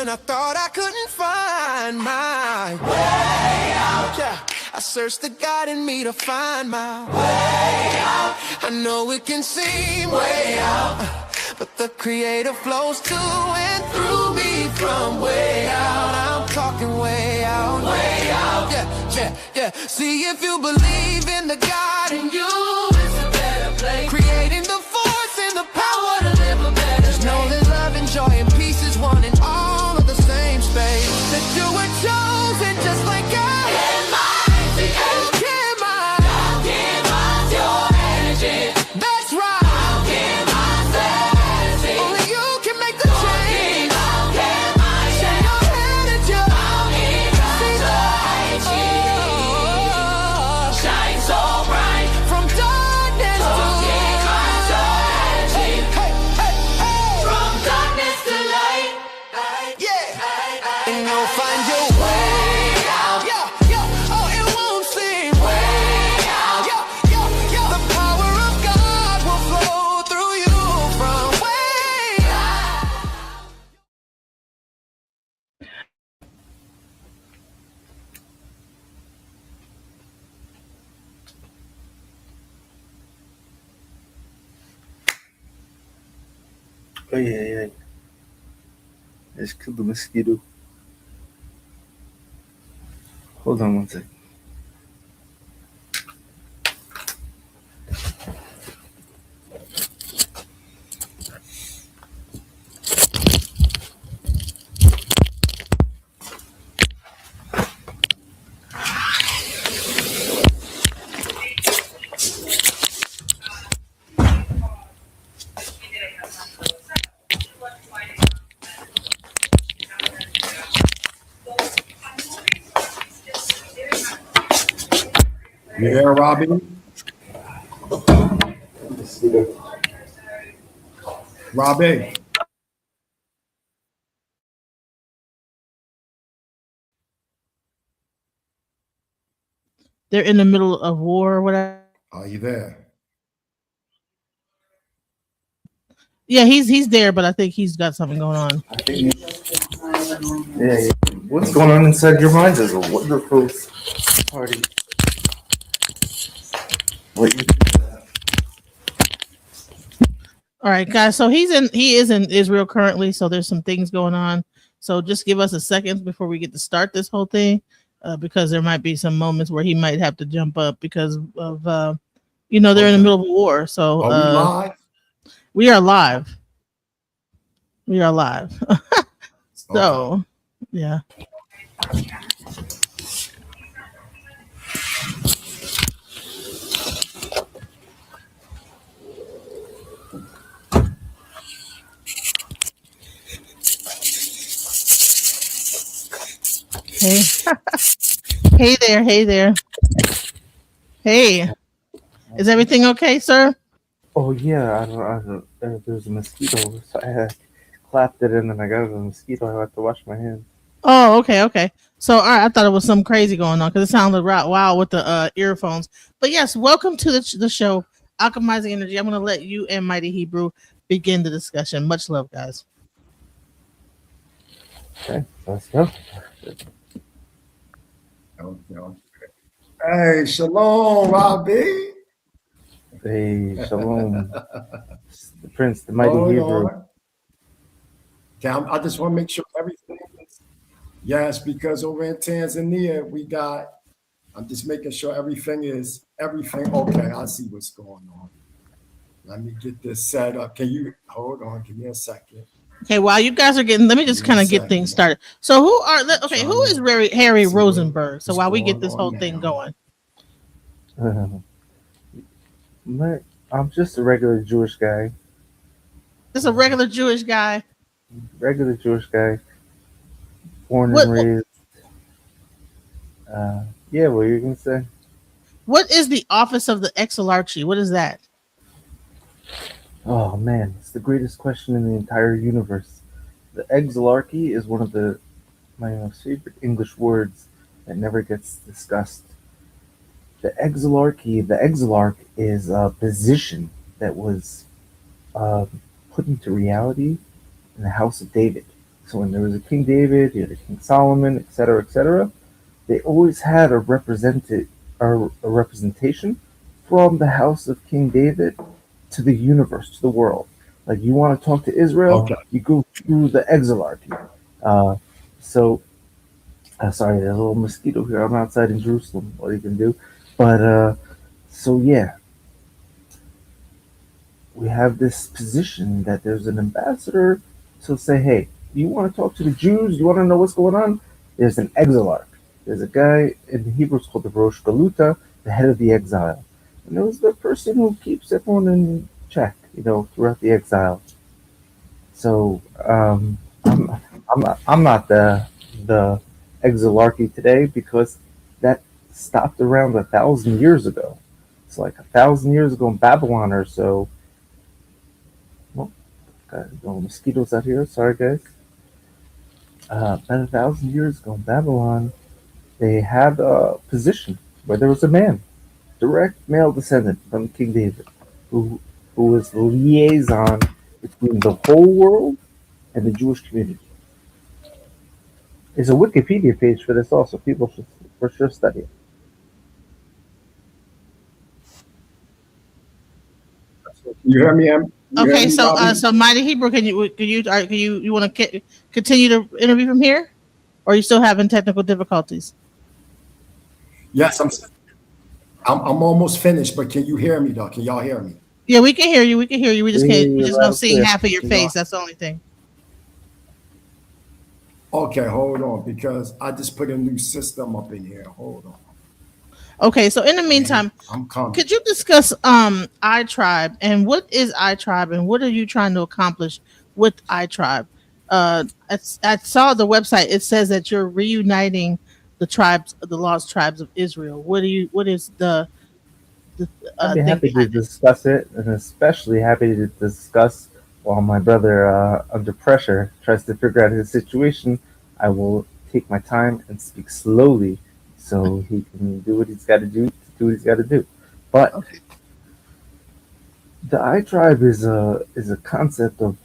when I thought I couldn't find my way out. Yeah, I searched the God in me to find my way out. I know it can seem way out, but the Creator flows to and through me from way out. I'm talking way out, way out. Yeah. See, if you believe in the God in you, it's a better place. Creating the force and the power to live a better life. Know that love and joy and peace is one in all of the same space. That you were chosen just like God. Can mine, can mine. How can mine your energy? That's right. How can mine say? Only you can make the change. How can mine share your energy? How can mine shine so bright from darkness to light. From darkness to light. Yeah. And you'll find your way out. Yeah. Oh, it won't seem way out. Yeah. The power of God will flow through you from way out. Oh, yeah. I just killed the mosquito. Hold on one second. You there, Robbie? Robbie. They're in the middle of war or whatever. Are you there? Yeah, he's there, but I think he's got something going on. Yeah. What's going on inside your mind is a wonderful party. What you All right, guys. So he is in Israel currently. So there's some things going on. So just give us a second before we get to start this whole thing, because there might be some moments where he might have to jump up because of they're in the middle of a war. So Are we live? we are live. We are live. So yeah. Hey. Hey there. Hey. Is everything okay, sir? Oh yeah, I don't. There's a mosquito, so I clapped it in, and I got a mosquito. I have to wash my hands. Oh, okay. So, all right, I thought it was something crazy going on because it sounded wild with the earphones. But yes, welcome to the show, Alchemizing Energy. I'm going to let you and Mighty Hebrew begin the discussion. Much love, guys. Okay, let's go. Okay. Hey, shalom, Robbie. Hey, shalom. The Prince, the Mighty Hebrew. Okay, I just want to make sure everything is. Yes, because over in Tanzania, I'm just making sure everything. Okay, I see what's going on. Let me get this set up. Can you hold on? Give me a second. Okay, while you guys are getting, let me just kind of get things started. So who is Harry Rozenberg? So while we get this whole thing going. I'm just a regular Jewish guy. Just a regular Jewish guy? Regular Jewish guy. Born and raised. Yeah, what are you going to say? What is the office of the exarchy? What is that? Oh, man, it's the greatest question in the entire universe. The exarchy is one of my most favorite English words that never gets discussed. The exarch is a position that was put into reality in the house of David. So when there was a King David, you had a King Solomon, etc., they always had a representation from the house of King David to the universe, to the world. Like you want to talk to Israel, Okay. you go through the exilarchy. Uh, so, sorry, there's a little mosquito here. I'm outside in Jerusalem. What are you can do? But so yeah, we have this position that there's an ambassador to say, hey, you want to talk to the Jews? You want to know what's going on? There's an exilarch. There's a guy in the Hebrew it's called the Rosh Galuta, the head of the exile. And it was the person who keeps everyone in check, throughout the exile. So I'm not the exilarchy today because that stopped around 1,000 years ago. It's like 1,000 years ago in Babylon or so. Well, got no mosquitoes out here. Sorry, guys. About 1,000 years ago in Babylon, they had a position where there was a man, direct male descendant from King David, who was the liaison between the whole world and the Jewish community. There's a Wikipedia page for this also. People should for sure study it. You hear me, Em? You hear Okay, me, so Robbie? so Mighty Hebrew, you want to continue the interview from here, or are you still having technical difficulties? Yes, I'm almost finished, but can you hear me though? Can y'all hear me? Yeah, we can hear you. We can hear you. We just We hear can't. We you just loud don't and see clear. half of your Can y'all? face. That's the only thing. Okay, hold on, because I just put a new system up in here. Hold on, Okay, so in the and meantime, I'm coming. could you discuss iTribe and what is iTribe and what are you trying to accomplish with iTribe? I saw the website. It says that you're reuniting the lost tribes of Israel. What is the I'd be thing happy to behind it? discuss it, and especially happy to discuss while my brother, under pressure, tries to figure out his situation. I will take my time and speak slowly so he can do what he's got to do what he's got to do. But Okay. the I tribe is a concept of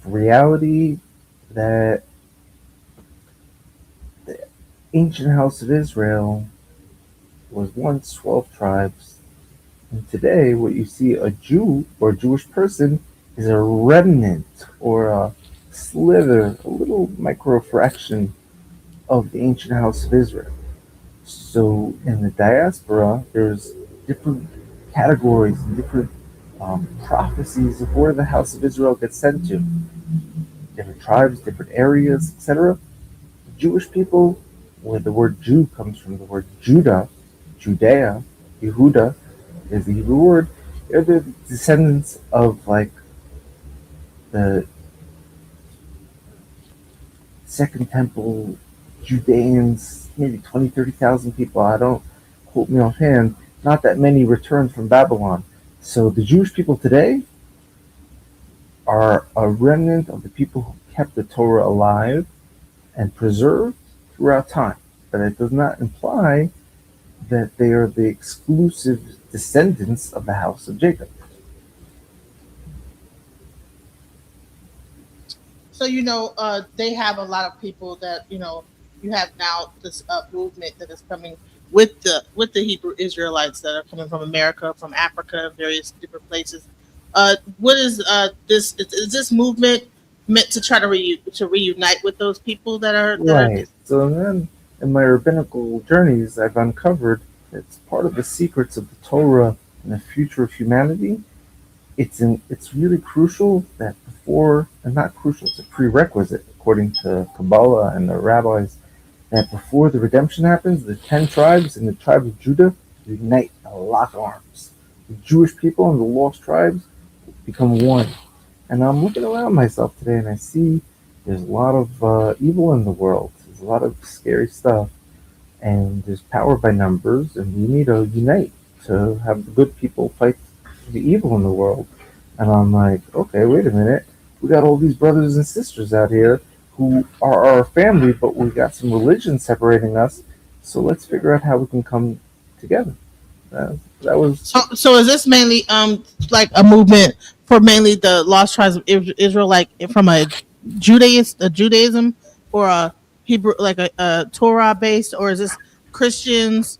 reality that the ancient house of Israel was once 12 tribes. And today, what you see a Jew or a Jewish person is a remnant or a slither, a little micro fraction of the ancient house of Israel. So in the diaspora, there's different categories and different prophecies of where the house of Israel gets sent to. Different tribes, different areas, etc. Jewish people, where the word Jew comes from the word Judah, Judea, Yehuda is the Hebrew word. They're the descendants of like the Second Temple Judeans, maybe 20, 30,000 people. I don't quote me offhand. Not that many returned from Babylon. So the Jewish people today are a remnant of the people who kept the Torah alive and preserved throughout time. But it does not imply that they are the exclusive descendants of the house of Jacob. So they have a lot of people that you have now this movement that is coming with the Hebrew Israelites that are coming from America, from Africa, various different places. What is this? Is this movement meant to try to reunite with those people that are Right. So then, in my rabbinical journeys, I've uncovered it's part of the secrets of the Torah and the future of humanity. It's really crucial that before, and not crucial, it's a prerequisite according to Kabbalah and the rabbis, that before the redemption happens, the 10 tribes and the tribe of Judah unite and lock arms. The Jewish people and the lost tribes become one. And I'm looking around myself today and I see there's a lot of evil in the world. There's a lot of scary stuff. And there's power by numbers, and we need to unite to have the good people fight the evil in the world. And I'm like, okay, wait a minute. We got all these brothers and sisters out here who are our family, but we got some religion separating us. So let's figure out how we can come together. That was so is this mainly like a movement for mainly the lost tribes of Israel, like from a Judaism or a Hebrew, like a Torah based, or is this Christians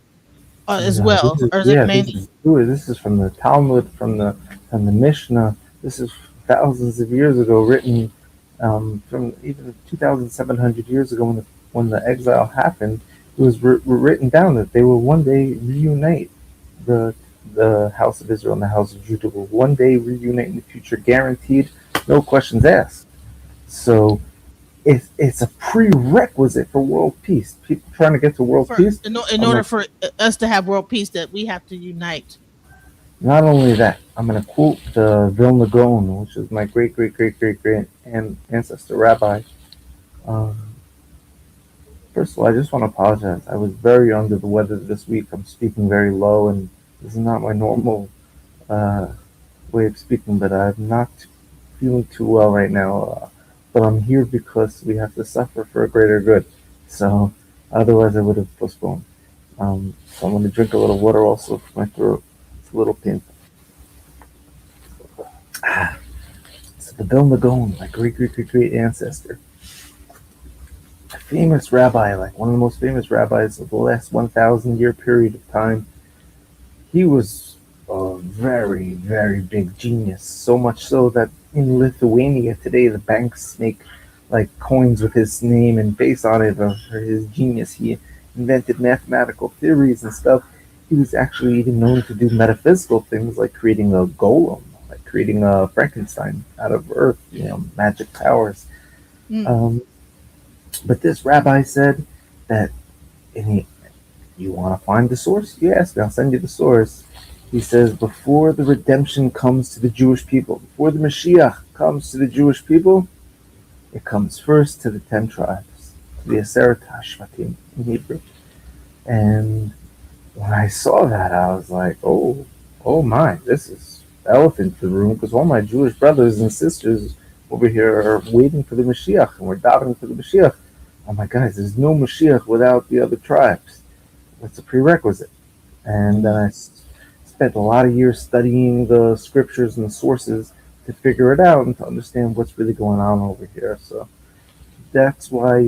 as No, well, or is it yeah, this mainly? is Jewish. This is from the Talmud, from the Mishnah. This is thousands of years ago, written from even 2,700 years ago when the exile happened. It was written down that they will one day reunite the the house of Israel and the house of Judah will one day reunite in the future, guaranteed, no questions asked. So it's a prerequisite for world peace. People trying to get to world For peace. in I'm order like, for us to have world peace, that we have to unite. not only that, I'm going to quote the Vilna Gaon, which is my great, great, great, great, great ancestor rabbi. Um, First of all, I just want to apologize. I was very under the weather this week. I'm speaking very low, and this is not my normal uh, way of speaking, but I'm not feeling too well right now. But I'm here because we have to suffer for a greater good. So otherwise, I would have postponed. So I'm going to drink a little water also for my throat. It's a little painful. So the Vilna Gaon, my great, great, great, great ancestor, a famous rabbi, like one of the most famous rabbis of the last 1,000-year period of time. He was a very, very big genius. So much so that in Lithuania today, the banks make like coins with his name and face on it for his genius. He invented mathematical theories and stuff. He was actually even known to do metaphysical things like creating a golem, like creating a Frankenstein out of earth, magic powers. Mm. Um, but this rabbi said that, and you want to find the source? You ask me, I'll send you the source. He says, before the redemption comes to the Jewish people, before the Mashiach comes to the Jewish people, it comes first to the 10 tribes, to the Aseret HaShvatim in Hebrew. And when I saw that, I was like, oh my, this is elephant in the room, because all my Jewish brothers and sisters over here are waiting for the Mashiach, and we're davening for the Mashiach. Oh my guys, there's no Mashiach without the other tribes. That's a prerequisite. And then I spent a lot of years studying the scriptures and the sources to figure it out and to understand what's really going on over here. So that's why,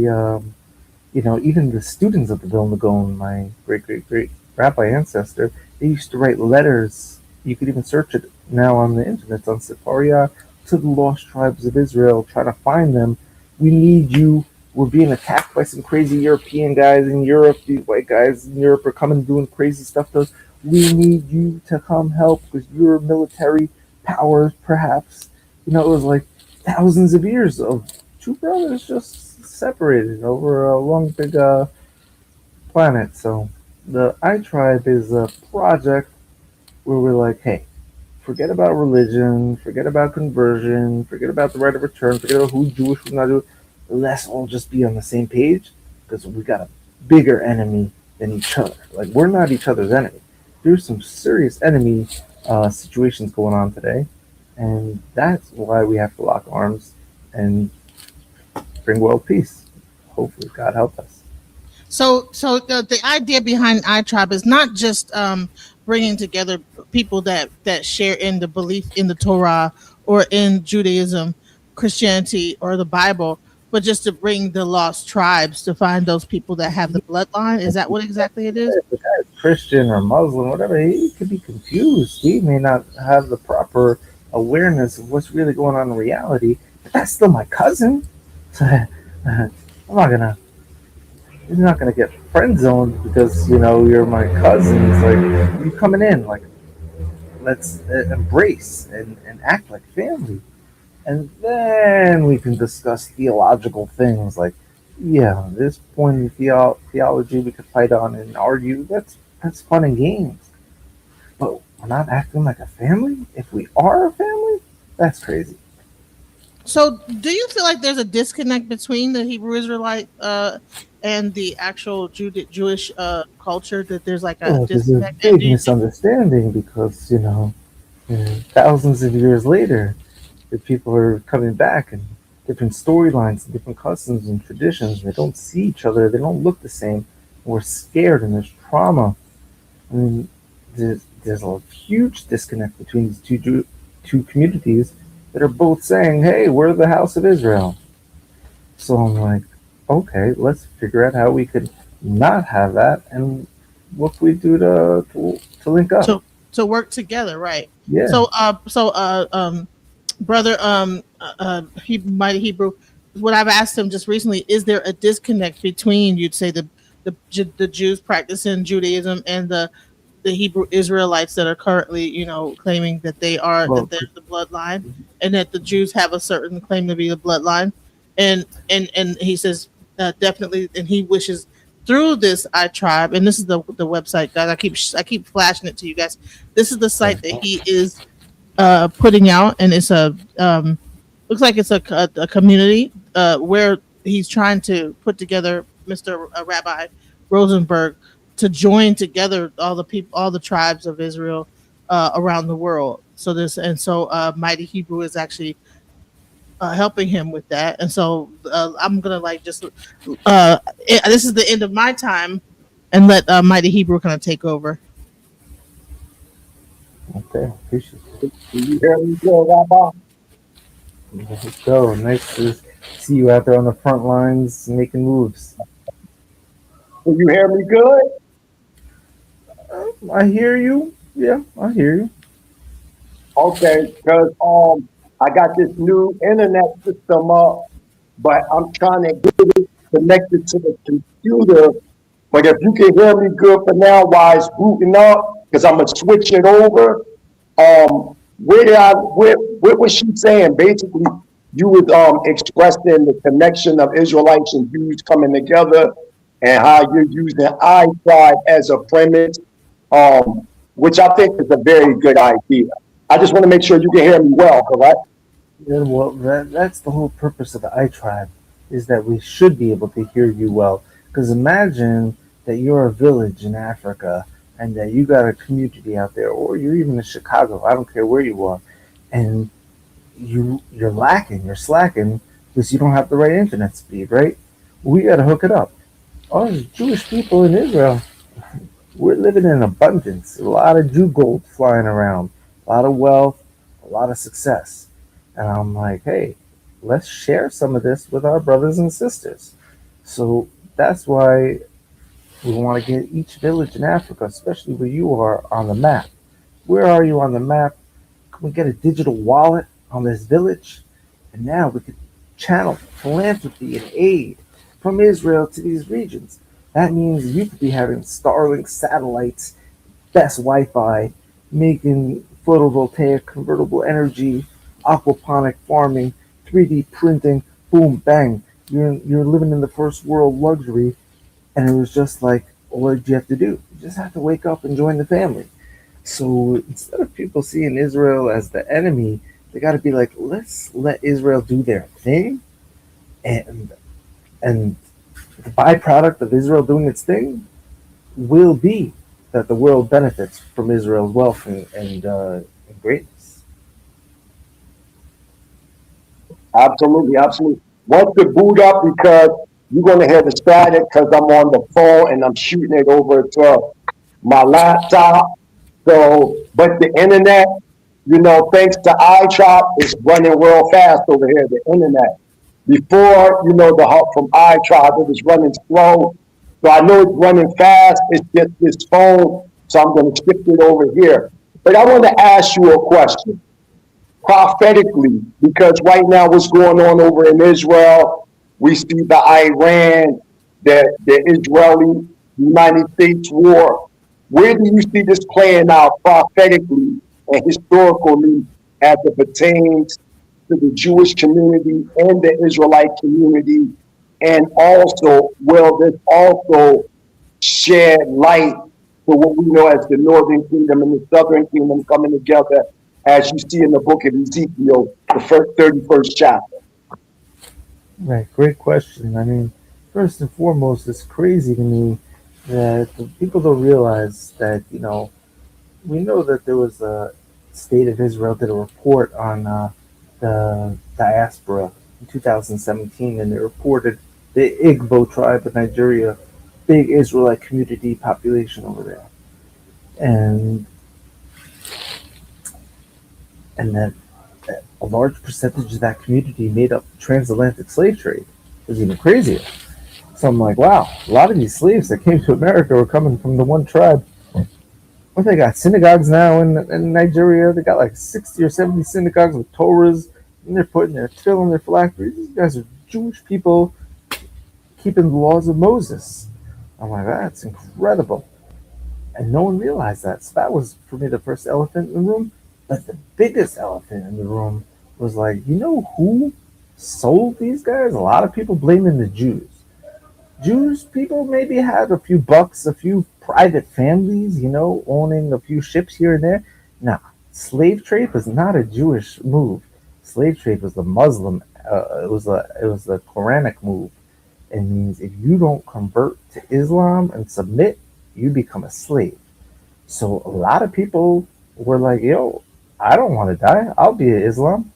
even the students of the Vilna Gaon, my great, great, great rabbi ancestor, they used to write letters. You could even search it now on the internet, on Sefaria, to the lost tribes of Israel, trying to find them. We need you. We're being attacked by some crazy European guys in Europe. These white guys in Europe are coming doing crazy stuff to us. We need you to come help because you're military power, perhaps. It was like thousands of years of two brothers just separated over a long, big planet. So the I Tribe is a project where we're like, hey, forget about religion, forget about conversion, forget about the right of return, forget about who's Jewish, who's not Jewish. Let's all just be on the same page because we got a bigger enemy than each other. Like, we're not each other's enemy. There's some serious enemy situations going on today, and that's why we have to lock arms and bring world peace. Hopefully, God help us. So the idea behind iTribe is not just bringing together people that share in the belief in the Torah or in Judaism, Christianity, or the Bible, but just to bring the lost tribes to find those people that have the bloodline. Is that what exactly it is? If the guy is Christian or Muslim, whatever, he could be confused. He may not have the proper awareness of what's really going on in reality, but that's still my cousin. So, I'm not gonna. He's not gonna get friend zoned because you're my cousin. It's like you coming in, like let's embrace and act like family, and then we can discuss theological things like, yeah, this point in theology we could fight on and argue. That's fun and games, but we're not acting like a family. If we are a family, that's crazy. So, do you feel like there's a disconnect between the Hebrew Israelite and the actual Jewish culture? That there's like a Well, there's a disconnect, and big misunderstanding because thousands of years later, the people are coming back and different storylines and different customs and traditions. They don't see each other. They don't look the same. We're scared and there's trauma. I mean, there's a huge disconnect between these two communities that are both saying, "Hey, we're the house of Israel." So I'm like, okay, let's figure out how we could not have that, and what we do to link up. to work together, right? Yeah. So brother mighty Hebrew, what I've asked him just recently, is there a disconnect between, you'd say, the Jews practicing Judaism and the Hebrew Israelites that are currently, claiming that Well, they're the bloodline, and that the Jews have a certain claim to be the bloodline, and he says, definitely, and he wishes through this I tribe, and this is the website, guys. I keep flashing it to you guys. This is the site that he is putting out, and it's a looks like it's a community where he's trying to put together Mr. Rabbi Rosenberg to join together all the people, all the tribes of Israel around the world. So Mighty Hebrew is actually helping him with that, and so I'm gonna this is the end of my time, and let Mighty Hebrew kind of take over. okay, appreciate it. Do you hear me good, Rabbi? Let's go. Nice to see you out there on the front lines making moves. Do you hear me good? I hear you. Yeah, I hear you. Okay, because I got this new internet system up, but I'm trying to get it connected to the computer. But if you can hear me good for now while it's booting up, because I'm gonna switch it over. What was she saying? Basically, you was expressing the connection of Israelites and Jews coming together, and how you're using I tribe as a premise, which I think is a very good idea. I just want to make sure you can hear me well, correct? Yeah, well, that's the whole purpose of the I tribe, is that we should be able to hear you well. Because imagine that you're a village in Africa and that you got a community out there, or you're even in Chicago. I don't care where you are, and you're slacking because you don't have the right internet speed, right? We got to hook it up. Us Jewish people in Israel, we're living in abundance. A lot of Jew gold flying around, a lot of wealth, a lot of success. And I'm like, hey, let's share some of this with our brothers and sisters. So that's why we want to get each village in Africa, especially where you are, on the map. Where are you on the map? Can we get a digital wallet on this village? And now we could channel philanthropy and aid from Israel to these regions. That means you could be having Starlink satellites, best Wi-Fi, making photovoltaic convertible energy, aquaponic farming, 3D printing, boom, bang. You're living in the first world luxury, and it was just like, what did you have to do? You just have to wake up and join the family. So instead of people seeing Israel as the enemy, they got to be like, let's let Israel do their thing, and and the byproduct of Israel doing its thing will be that the world benefits from Israel's wealth and greatness. Absolutely, absolutely. Once the boot up, because you're gonna hear the static because I'm on the phone and I'm shooting it over to my laptop. So, but the internet, thanks to iChop, is running real fast over here. The internet. Before, the help from iTribe, it was running slow. So I know it's running fast. It's just this phone. So I'm going to shift it over here. But I want to ask you a question prophetically, because right now what's going on over in Israel, we see the Iran, the Israeli United States war. Where do you see this playing out prophetically and historically as it pertains to the Jewish community and the Israelite community? And also, will this also shed light to what we know as the Northern Kingdom and the Southern Kingdom coming together, as you see in the book of Ezekiel, the 31st chapter? Right, great question. I mean, first and foremost, it's crazy to me that the people don't realize that, we know that there was a state of Israel did a report on the diaspora in 2017, and they reported the Igbo tribe of Nigeria, big Israelite community population over there, and that a large percentage of that community made up the transatlantic slave trade. was even crazier. So I'm like, wow, a lot of these slaves that came to America were coming from the one tribe. Well, they got synagogues now in Nigeria. They got like 60 or 70 synagogues with Torahs, and they're putting their tefillin, their phylacteries. These guys are Jewish people keeping the laws of Moses. I'm like, that's incredible. And no one realized that. So that was, for me, the first elephant in the room. But the biggest elephant in the room was like, you know who sold these guys? A lot of people blaming the Jews. Jews people maybe had a few bucks, a few private families, owning a few ships here and there. Nah, slave trade was not a Jewish move. Slave trade was the Muslim. It was the Quranic move. It means if you don't convert to Islam and submit, you become a slave. So a lot of people were like, "Yo, I don't want to die. I'll be an Islam."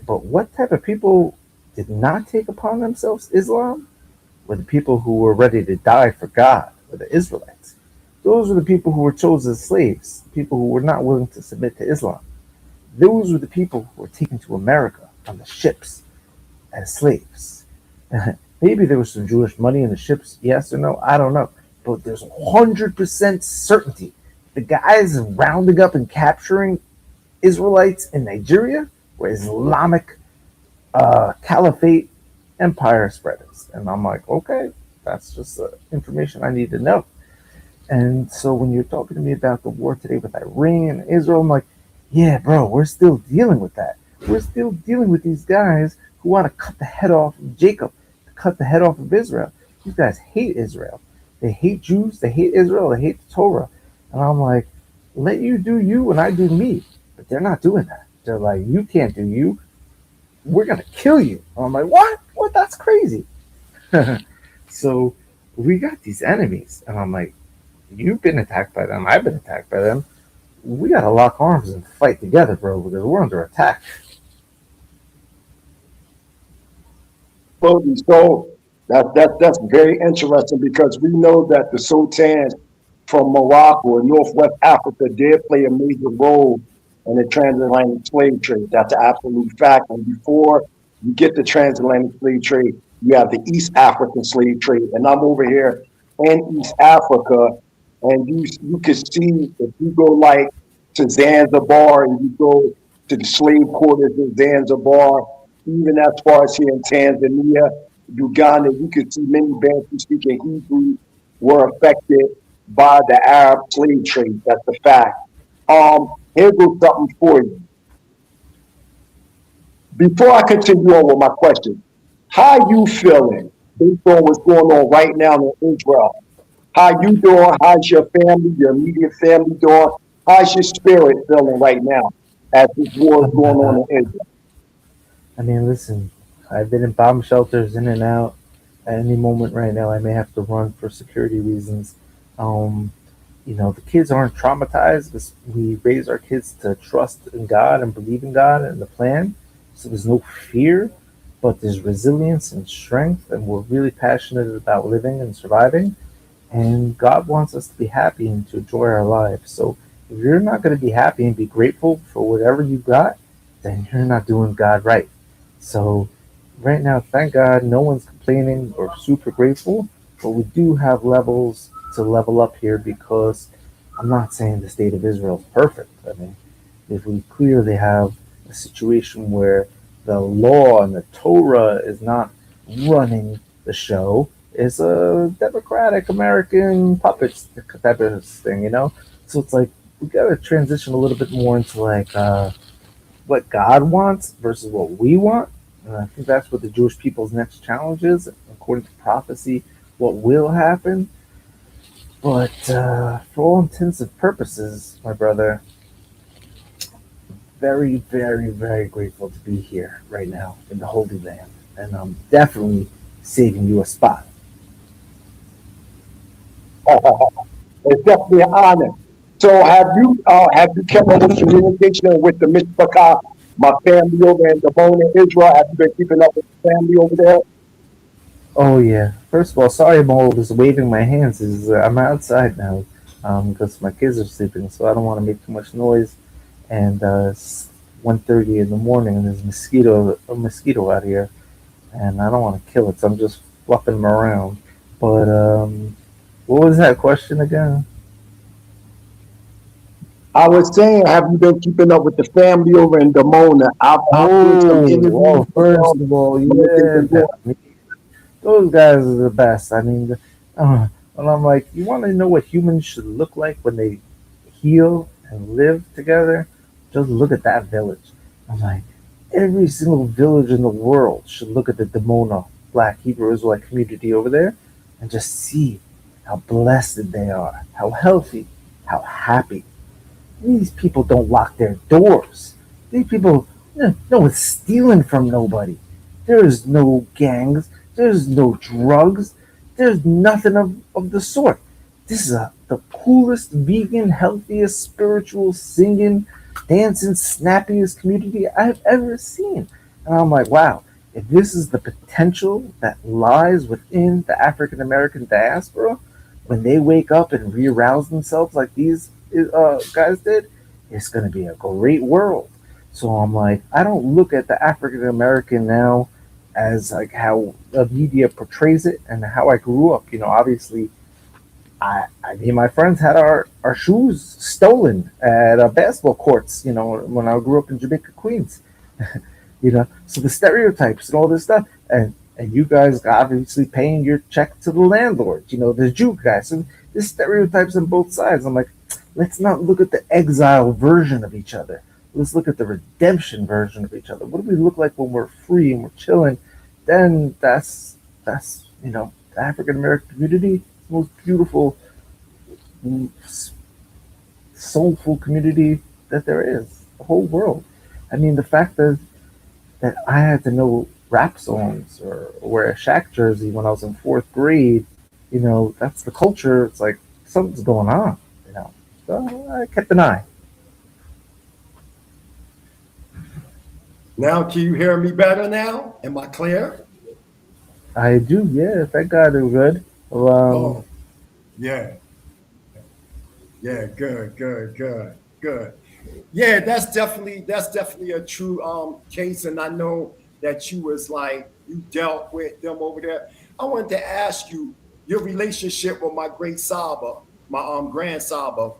But what type of people did not take upon themselves Islam? Were the people who were ready to die for God, were the Israelites. Those were the people who were chosen as slaves, people who were not willing to submit to Islam. Those were the people who were taken to America on the ships as slaves. Maybe there was some Jewish money in the ships, yes or no, I don't know. But there's 100% certainty the guys rounding up and capturing Israelites in Nigeria were Islamic caliphate empire spreaders. And I'm like, okay, that's just information I need to know. And so when you're talking to me about the war today with Iran and Israel, I'm like, yeah, bro, we're still dealing with that. We're still dealing with these guys who want to cut the head off of Jacob, to cut the head off of Israel. These guys hate Israel. They hate Jews. They hate Israel. They hate the Torah. And I'm like, let you do you and I do me. But they're not doing that. They're like, you can't do you. We're going to kill you. And I'm like, what? What? That's crazy. So we got these enemies. And I'm like, you've been attacked by them. I've been attacked by them. We got to lock arms and fight together, bro, because we're under attack. So that's very interesting because we know that the sultans from Morocco and Northwest Africa did play a major role in the transatlantic slave trade. That's an absolute fact. And before you get the transatlantic slave trade, you have the East African slave trade. And I'm over here in East Africa, and you can see if you go like to Zanzibar and you go to the slave quarters in Zanzibar, even as far as here in Tanzania, Uganda, you can see many Bantu speaking Hebrew were affected by the Arab slave trade. That's a fact. Here goes something for you. Before I continue on with my question, how you feeling based on what's going on right now in Israel? How you doing? How's your family, your immediate family doing? How's your spirit feeling right now as this war is going on in Israel? I mean, listen, I've been in bomb shelters in and out. At any moment right now, I may have to run for security reasons. Um, the kids aren't traumatized because we raise our kids to trust in God and believe in God and the plan. So there's no fear, but there's resilience and strength, and we're really passionate about living and surviving. And God wants us to be happy and to enjoy our lives. So if you're not going to be happy and be grateful for whatever you got, then you're not doing God right. So right now, thank God, no one's complaining or super grateful, but we do have levels to level up here because I'm not saying the state of Israel is perfect. I mean, if we clearly have a situation where the law and the Torah is not running the show, it's a democratic American puppets type of thing. So it's like we got to transition a little bit more into like what God wants versus what we want. And I think that's what the Jewish people's next challenge is, according to prophecy, what will happen. But for all intents and purposes, my brother, very, very, very grateful to be here right now in the Holy Land. And I'm definitely saving you a spot. It's definitely an honor. So have you kept up with communication with the Mishpachah, my family over in Damona, Israel? Have you been keeping up with the family over there? Oh, yeah. First of all, sorry I'm always waving my hands. I'm outside now because my kids are sleeping, so I don't want to make too much noise. And it's 1:30 in the morning, and there's a mosquito out here. and I don't want to kill it, so I'm just fluffing them around. But what was that question again? I was saying, have you been keeping up with the family over in Demona? I've did some interviews with First them, of all, what they've yeah, been doing. those guys are the best. I mean, and I'm like, you want to know what humans should look like when they heal and live together? Just look at that village. I'm like, every single village in the world should look at the Demona Black Hebrew Israelite community over there and just see how blessed they are, how healthy, how happy. These people don't lock their doors. These people, no one's stealing from nobody. There's no gangs. There's no drugs. There's nothing of the sort. This is the coolest, vegan, healthiest, spiritual, singing, dancing, snappiest community I've ever seen. And I'm like, wow, if this is the potential that lies within the African American diaspora, when they wake up and re-arouse themselves like these guys did, it's going to be a great world. So I'm like, I don't look at the African American now as like how the media portrays it and how I grew up. Obviously, me and my friends had our shoes stolen at basketball courts. When I grew up in Jamaica, Queens. So the stereotypes and all this stuff, and you guys obviously paying your check to the landlord, the Jew guy. So there's stereotypes on both sides. I'm like, let's not look at the exile version of each other. Let's look at the redemption version of each other. What do we look like when we're free and we're chilling? Then that's the African American community, the most beautiful, soulful community that there is, the whole world. I mean, the fact that I had to know rap songs or wear a Shaq jersey when I was in fourth grade, that's the culture. It's like something's going on, you know. So I kept an eye. Now, can you hear me better now? Am I clear? I do, yeah. Thank God it was good. Oh, yeah. Yeah, good, good, good, good. Yeah, that's definitely a true case. And I know that you was like you dealt with them over there. I wanted to ask you your relationship with my great Saba, my grand Saba,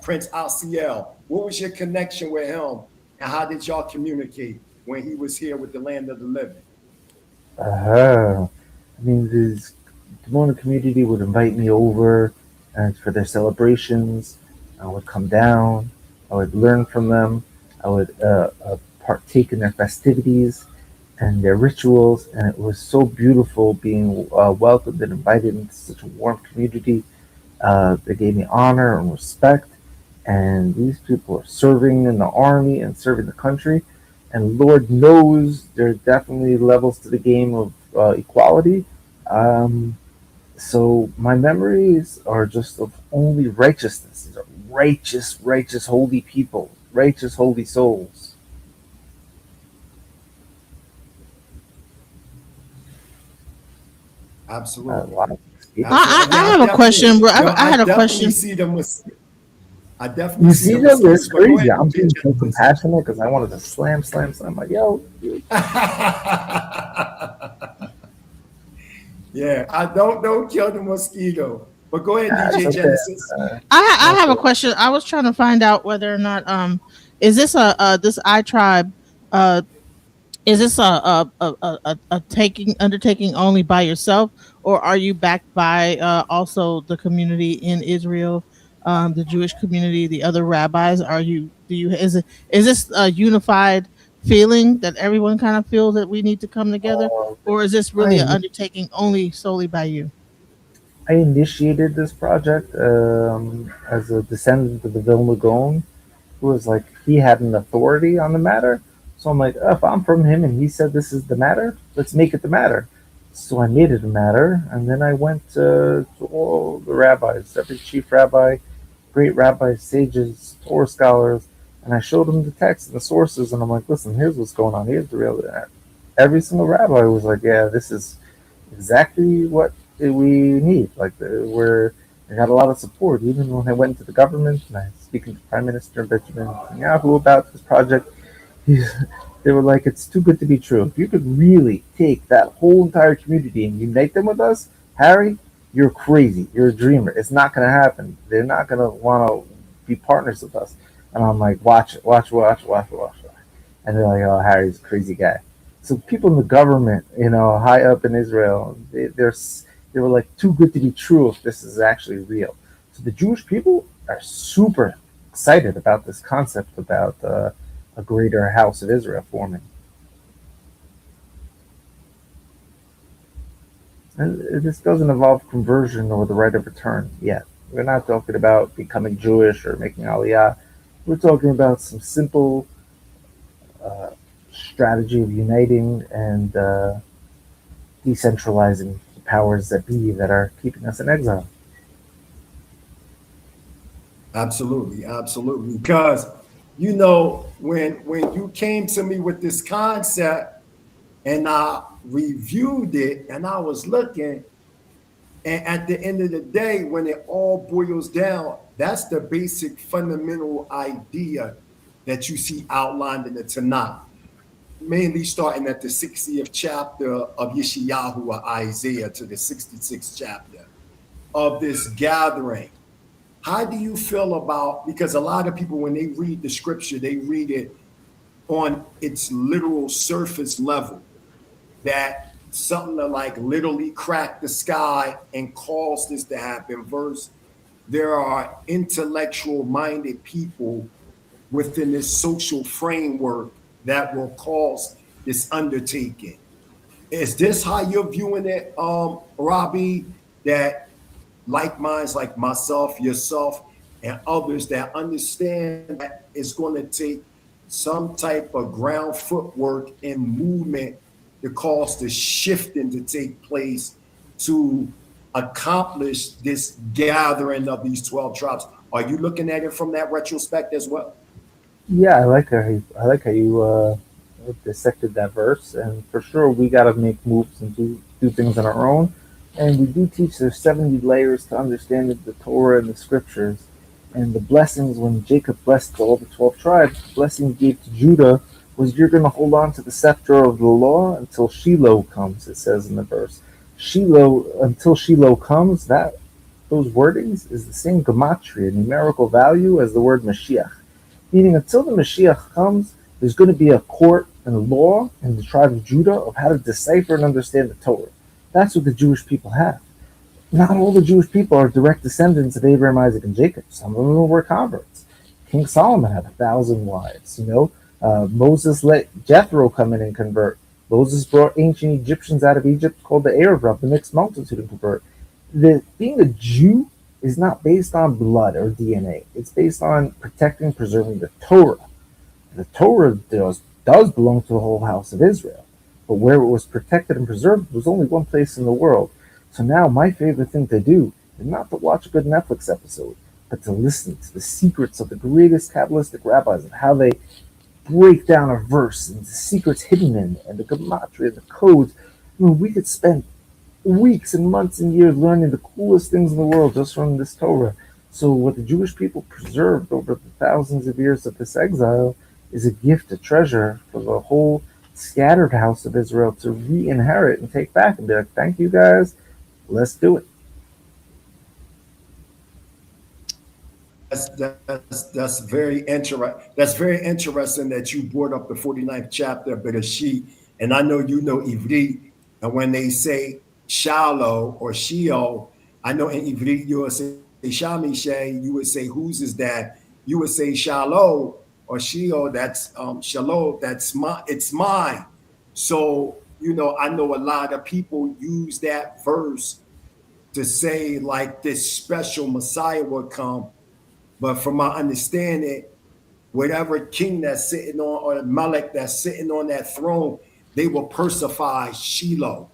Prince Asiel. What was your connection with him, and how did y'all communicate when he was here with the land of the living? I mean, this Pomona community would invite me over and for their celebrations. I would come down. I would learn from them. I would partake in their festivities and their rituals. And it was so beautiful being welcomed and invited into such a warm community. They gave me honor and respect. And these people are serving in the army and serving the country. And Lord knows there are definitely levels to the game of equality. Um, so my memories are just of only righteousness. These are righteous, righteous, holy people, righteous, holy souls. A Absolutely, lot of absolutely. I Yeah, I have a definitely, question, bro. yo, I I had a definitely question. see them with. I definitely you see see the them, it's mosquitoes. But go crazy. ahead, I'm DJ being so Genesis. compassionate because I wanted to slam, slam, slam. Like, yo, Yeah, I don't kill the mosquito. But go ahead, that's DJ okay. Genesis. I have a Okay. question. I was trying to find out whether or not is this this I tribe uh is this a taking undertaking only by yourself, or are you backed by also the community in Israel, the Jewish community, the other rabbis? Are you do you is this a unified feeling that everyone kind of feels that we need to come together, Uh, or is this really an I undertaking only solely by you? I initiated this project as a descendant of the Vilna Gaon, who was like he had an authority on the matter. So I'm like, oh, if I'm from him and he said this is the matter, let's make it the matter. So I made it a matter, and then I went to all the rabbis, every chief rabbi, great rabbis, sages, Torah scholars, and I showed them the text and the sources, and I'm like, listen, here's what's going on. Here's the real. Every single rabbi was like, yeah, this is exactly what we need. Like we're I got a lot of support. Even when I went to the government and I was speaking to Prime Minister Benjamin Netanyahu about this project, he's They were like, it's too good to be true. If you could really take that whole entire community and unite them with us, Harry, you're crazy. You're a dreamer. It's not going to happen. They're not going to want to be partners with us. And I'm like, watch it, watch. And they're like, oh, Harry's a crazy guy. So people in the government, high up in Israel, they were like, too good to be true if this is actually real. So the Jewish people are super excited about this concept about a greater house of Israel forming. And this doesn't involve conversion or the right of return yet. We're not talking about becoming Jewish or making Aliyah. We're talking about some simple uh, strategy of uniting and decentralizing the powers that be that are keeping us in exile. Absolutely, absolutely. Because when you came to me with this concept and I reviewed it and I was looking, and at the end of the day, when it all boils down, that's the basic fundamental idea that you see outlined in the Tanakh, mainly starting at the 60th chapter of Yeshayahu or Isaiah to the 66th chapter of this gathering. How do you feel about, because a lot of people, when they read the scripture, they read it on its literal surface level, that something to like literally crack the sky and cause this to happen, versus there are intellectual minded people within this social framework that will cause this undertaking. Is this how you're viewing it, Robbie? That like minds like myself, yourself, and others that understand that it's going to take some type of ground footwork and movement to cause the shifting to take place to accomplish this gathering of these 12 tribes. Are you looking at it from that retrospect as well? Yeah, I like how you dissected that verse, and for sure we got to make moves and do things on our own. And we do teach there's 70 layers to understanding the Torah and the scriptures, and the blessings when Jacob blessed all the 12 tribes. The blessing he gave to Judah was you're going to hold on to the scepter of the law until Shiloh comes. It says in the verse, Shiloh until Shiloh comes. That those wordings is the same gematria numerical value as the word Mashiach. Meaning, until the Mashiach comes, there's going to be a court and a law in the tribe of Judah of how to decipher and understand the Torah. That's what the Jewish people have. Not all the Jewish people are direct descendants of Abraham, Isaac, and Jacob. Some of them were converts. King Solomon had 1,000 wives. Moses let Jethro come in and convert. Moses brought ancient Egyptians out of Egypt called the Arab, the mixed multitude, and convert. Being a Jew is not based on blood or DNA. It's based on protecting and preserving the Torah. The Torah does belong to the whole house of Israel, but where it was protected and preserved was only one place in the world. So now my favorite thing to do is not to watch a good Netflix episode, but to listen to the secrets of the greatest Kabbalistic rabbis and how they break down a verse and the secrets hidden in it and the gematria, the codes. We could spend weeks and months and years learning the coolest things in the world just from this Torah. So what the Jewish people preserved over the thousands of years of this exile is a gift, a treasure for the whole scattered house of Israel to re-inherit and take back and be like, thank you guys, let's do it. That's very interesting. That's very interesting that you brought up the 49th chapter of Bereshit. And I know you know Ivrit, and when they say Shiloh or Sheol, I know in Ivrit you will say Shamishay, you would say whose is that? You would say Shiloh or Sheol, that's Shalom, that's it's mine. So, I know a lot of people use that verse to say like this special Messiah will come. But from my understanding, whatever king that's sitting on, or Melech that's sitting on that throne, they will persify Shiloh,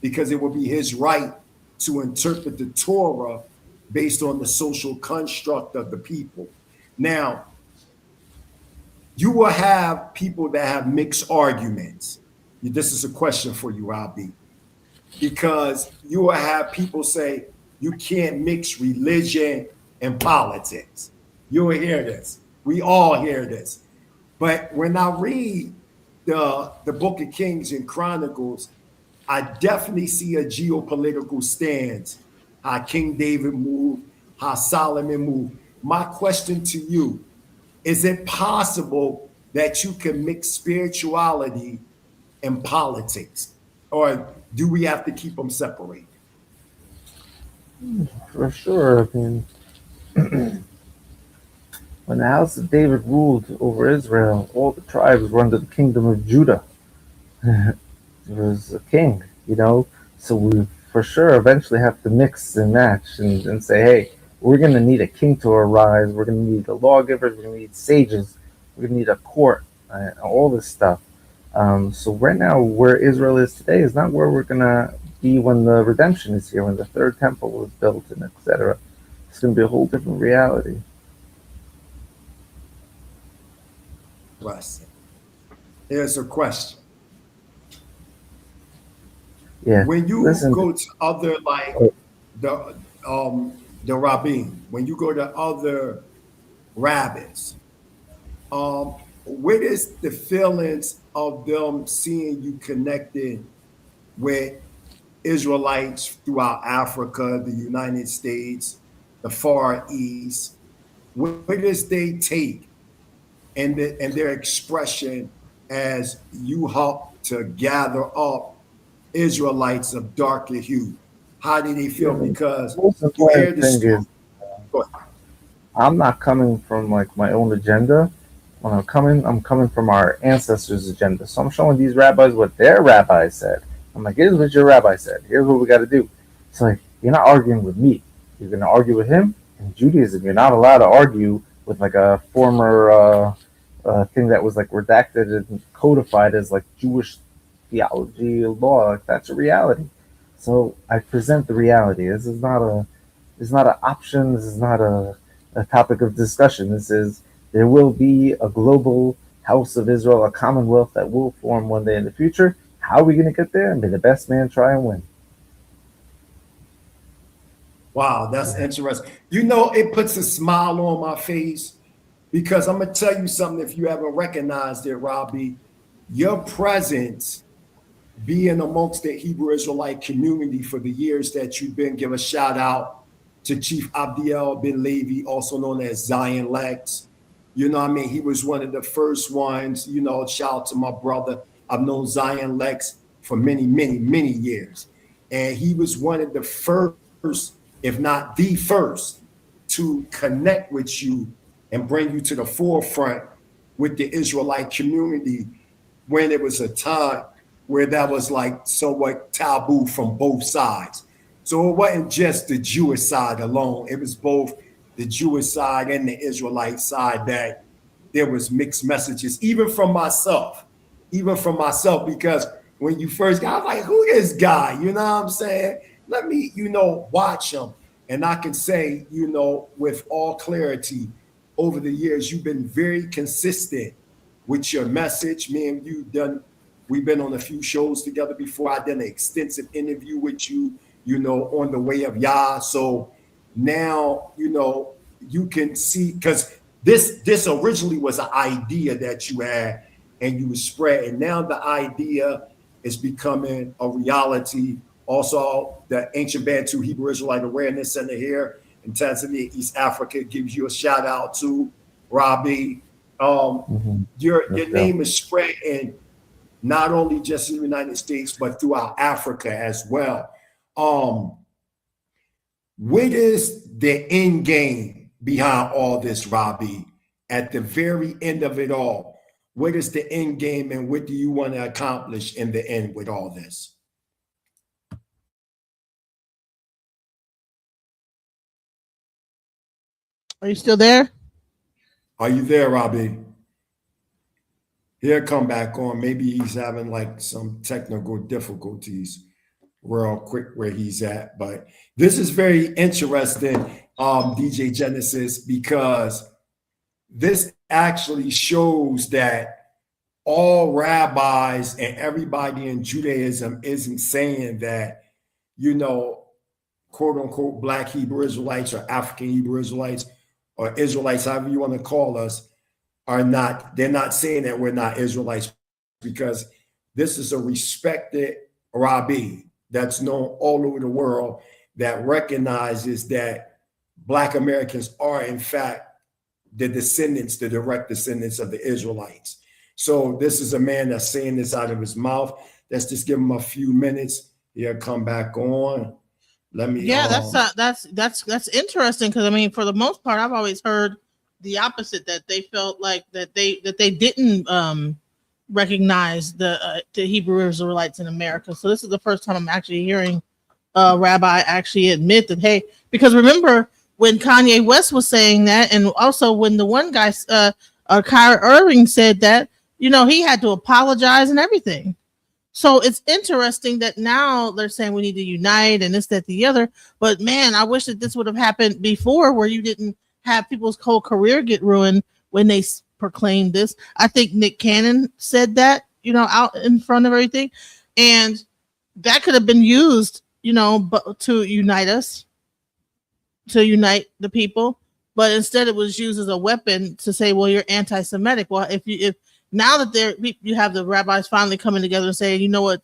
because it will be his right to interpret the Torah based on the social construct of the people. Now, you will have people that have mixed arguments. This is a question for you, Robbie, because you will have people say you can't mix religion and politics. You'll hear this. We all hear this. But when I read the Book of Kings and Chronicles, I definitely see a geopolitical stance, how King David moved, how Solomon moved. My question to you, is it possible that you can mix spirituality and politics? Or do we have to keep them separated? For sure. I mean, when the house of David ruled over Israel, all the tribes were under the kingdom of Judah. There was a king, you know. So we for sure eventually have to mix and match and say, hey, we're going to need a king to arise. We're going to need the lawgivers. We're going to need sages. We're going to need a court, all this stuff. So right now, where Israel is today is not where we're going to be when the redemption is here, when the third temple was built, and etc. It's going to be a whole different reality. Russ, here's a question. Yeah. When you Listen. go to other like the rabbin, when you go to other rabbis, what is the feelings of them seeing you connected with Israelites throughout Africa, the United States, the Far East? What does they take and their expression as you help to gather up Israelites of darker hue? How do they feel? The Because most you hear important the thing story. is I'm not coming from like my own agenda. When I'm coming from our ancestors' agenda. So I'm showing these rabbis what their rabbi said. I'm like, here's what your rabbi said. Here's what we got to do. It's like, you're not arguing with me. You're going to argue with him. In Judaism, you're not allowed to argue with like a former thing that was like redacted and codified as like Jewish theology law. Like that's a reality. So I present the reality. This is not an option. This is not a topic of discussion. This is there will be a global house of Israel, a commonwealth that will form one day in the future. How are we going to get there? And may the best man try and win. Wow, that's interesting. You know, it puts a smile on my face because I'm going to tell you something. If you haven't recognized it, Robbie, your presence being amongst the Hebrew Israelite community for the years that you've been, give a shout out to Chief Abdiel Ben Levi, also known as Zion Lex. You know what I mean? He was one of the first ones, you know, shout out to my brother. I've known Zion Lex for many, many, many years. And he was one of the first, if not the first, to connect with you and bring you to the forefront with the Israelite community when it was a time where that was like somewhat taboo from both sides. So it wasn't just the Jewish side alone. It was both the Jewish side and the Israelite side that there was mixed messages, even from myself, because when you first got, I was like, who this guy? You know what I'm saying? Let me, you know, watch him. And I can say, you know, with all clarity, over the years, you've been very consistent with your message. Me and you we've been on a few shows together before. I did an extensive interview with you, you know, on the way of Yah. So now, you know, you can see, because this originally was an idea that you had and you were spreading. Now the idea is becoming a reality. Also, the Ancient Bantu Hebrew Israelite Awareness Center here in Tanzania, East Africa, gives you a shout out to Robbie. Your name is spreading not only just in the United States, but throughout Africa as well. What is the end game behind all this, Robbie? At the very end of it all, what is the end game and what do you want to accomplish in the end with all this? Are you still there? Are you there, Robbie? He'll come back on. Maybe he's having like some technical difficulties real quick where he's at. But this is very interesting, DJ Genesis, because this actually shows that all rabbis and everybody in Judaism isn't saying that, you know, quote unquote, Black Hebrew Israelites or African Hebrew Israelites or Israelites, however you want to call us, are not, they're not saying that we're not Israelites, because this is a respected Rabbi that's known all over the world that recognizes that Black Americans are, in fact, the descendants, the direct descendants of the Israelites. So this is a man that's saying this out of his mouth. Let's just give him a few minutes. He'll come back on. Let me. Yeah, that's interesting, because I mean, for the most part, I've always heard the opposite, that they felt like that they didn't recognize the Hebrew Israelites in America. So this is the first time I'm actually hearing Rabbi actually admit that, hey, because remember when Kanye West was saying that, and also when the one guy, Kyrie Irving, said that, he had to apologize and everything. So it's interesting that now they're saying we need to unite and this, that, the other. But man, I wish that this would have happened before, where you didn't have people's whole career get ruined when they proclaimed this. I think Nick Cannon said that, out in front of everything. And that could have been used, but to unite us, to unite the people. But instead it was used as a weapon to say, well, you're anti-Semitic. Well, if now that you have the rabbis finally coming together and saying, you know what,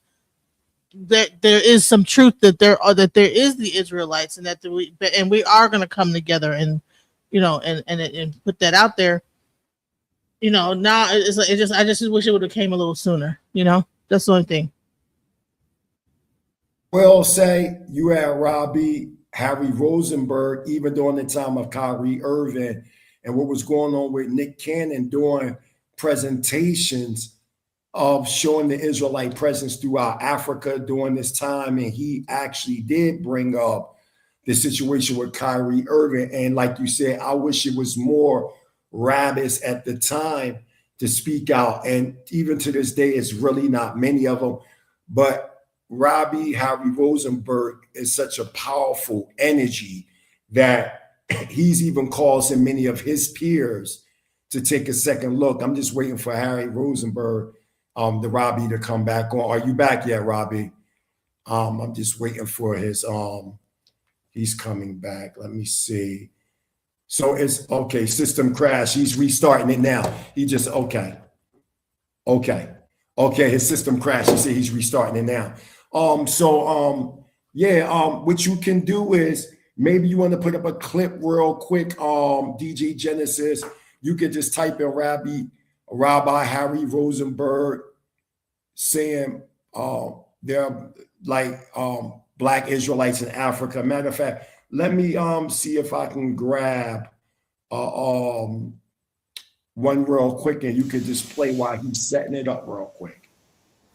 that there is some truth that there is the Israelites, and that we are going to come together and and put that out there. Now I just wish it would have came a little sooner. That's the only thing. Well, say you had Rabbi Harry Rozenberg, even during the time of Kyrie Irving, and what was going on with Nick Cannon doing presentations of showing the Israelite presence throughout Africa during this time. And he actually did bring up the situation with Kyrie Irving. And like you said, I wish it was more rabbis at the time to speak out. And even to this day, it's really not many of them. But Rabbi Harry Rozenberg is such a powerful energy that he's even causing many of his peers to take a second look. I'm just waiting for Harry Rozenberg, the Robbie, to come back on. Are you back yet, Robbie? I'm just waiting for his, he's coming back. Let me see. So it's okay, system crash. He's restarting it now. He just, okay, his system crashed. He said he's restarting it now. What you can do is, maybe you want to put up a clip real quick, DJ Genesis. You could just type in Rabbi Harry Rozenberg saying they're like Black Israelites in Africa. Matter of fact, let me see if I can grab one real quick, and you could just play while he's setting it up real quick.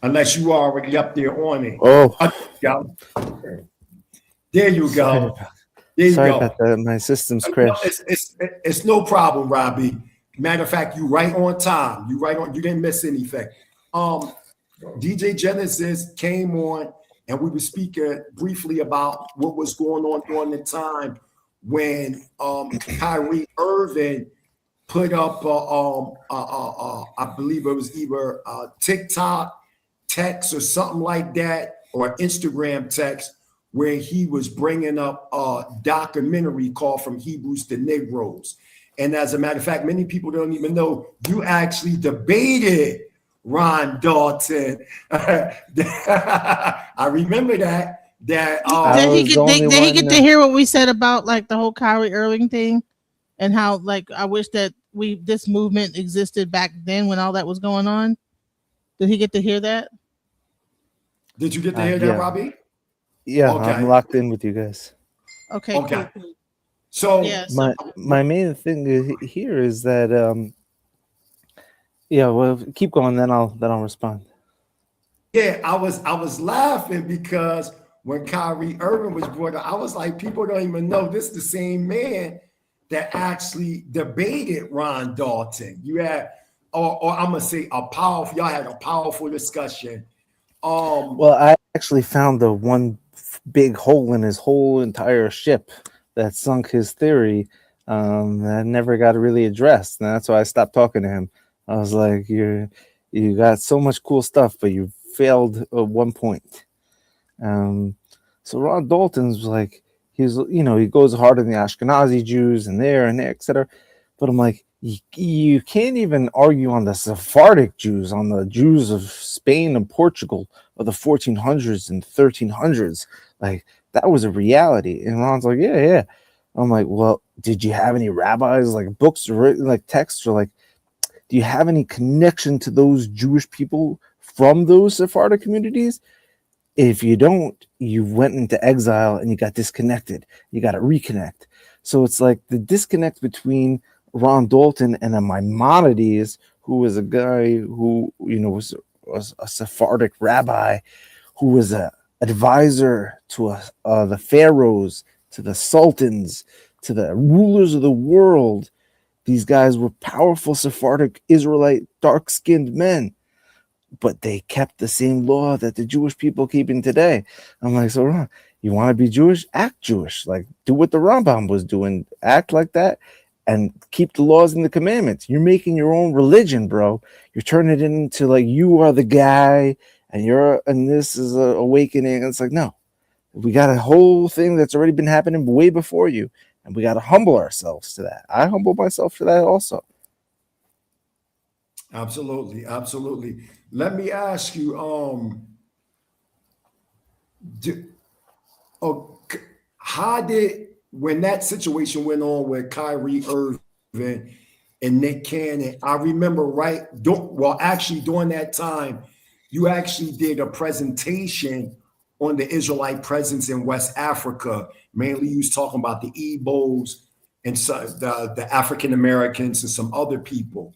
Unless you are already up there on it. Oh, there you go. Sorry about that. My system's crashed. It's no problem, Robbie. Matter of fact, you right on time. You didn't miss anything. DJ Genesis came on, and we were speaking briefly about what was going on during the time when Kyrie Irving put up I believe it was either TikTok text or something like that, or Instagram text, where he was bringing up a documentary called From Hebrews to Negroes. And as a matter of fact, many people don't even know you actually debated Ron Dalton. I remember that. Did he get to hear what we said about like the whole Kyrie Irving thing, and how like I wish that this movement existed back then when all that was going on? Did he get to hear that? Did you get to hear that, Robbie? Yeah, okay. I'm locked in with you guys. Okay. Cool. So my main thing here is that well, keep going, then I'll respond. Yeah, I was laughing because when Kyrie Irving was brought up, I was like, people don't even know this is the same man that actually debated Ron Dalton. You had, or I'm gonna say y'all had a powerful discussion. Well, I actually found the one big hole in his whole entire ship that sunk his theory that never got really addressed, and that's why I stopped talking to him. I was like, you got so much cool stuff, but you failed at one point. So Ron Dalton's like, he goes hard on the Ashkenazi Jews and there, etc. But I'm like, You can't even argue on the Sephardic Jews, on the Jews of Spain and Portugal of the 1400s and 1300s. Like, that was a reality. And Ron's like, yeah, yeah. I'm like, well, did you have any rabbis, like books written, like texts, or like, do you have any connection to those Jewish people from those Sephardic communities? If you don't, you went into exile and you got disconnected. You got to reconnect. So it's like the disconnect between Ron Dalton and a Maimonides, who was a guy who, was a Sephardic rabbi, who was a advisor to the pharaohs, to the sultans, to the rulers of the world. These guys were powerful Sephardic Israelite dark-skinned men, but they kept the same law that the Jewish people keeping today. I'm like, so Ron, you want to be Jewish? Act Jewish. Like, do what the Rambam was doing. Act like that and keep the laws and the commandments. You're making your own religion, bro. You're turning it into like you are the guy and this is an awakening. And it's like, no, we got a whole thing that's already been happening way before you. And we got to humble ourselves to that. I humble myself to that also. Absolutely, absolutely. Let me ask you, how did, when that situation went on with Kyrie Irving and Nick Cannon, I remember actually during that time, you actually did a presentation on the Israelite presence in West Africa. Mainly you was talking about the Igbos and the African Americans and some other people.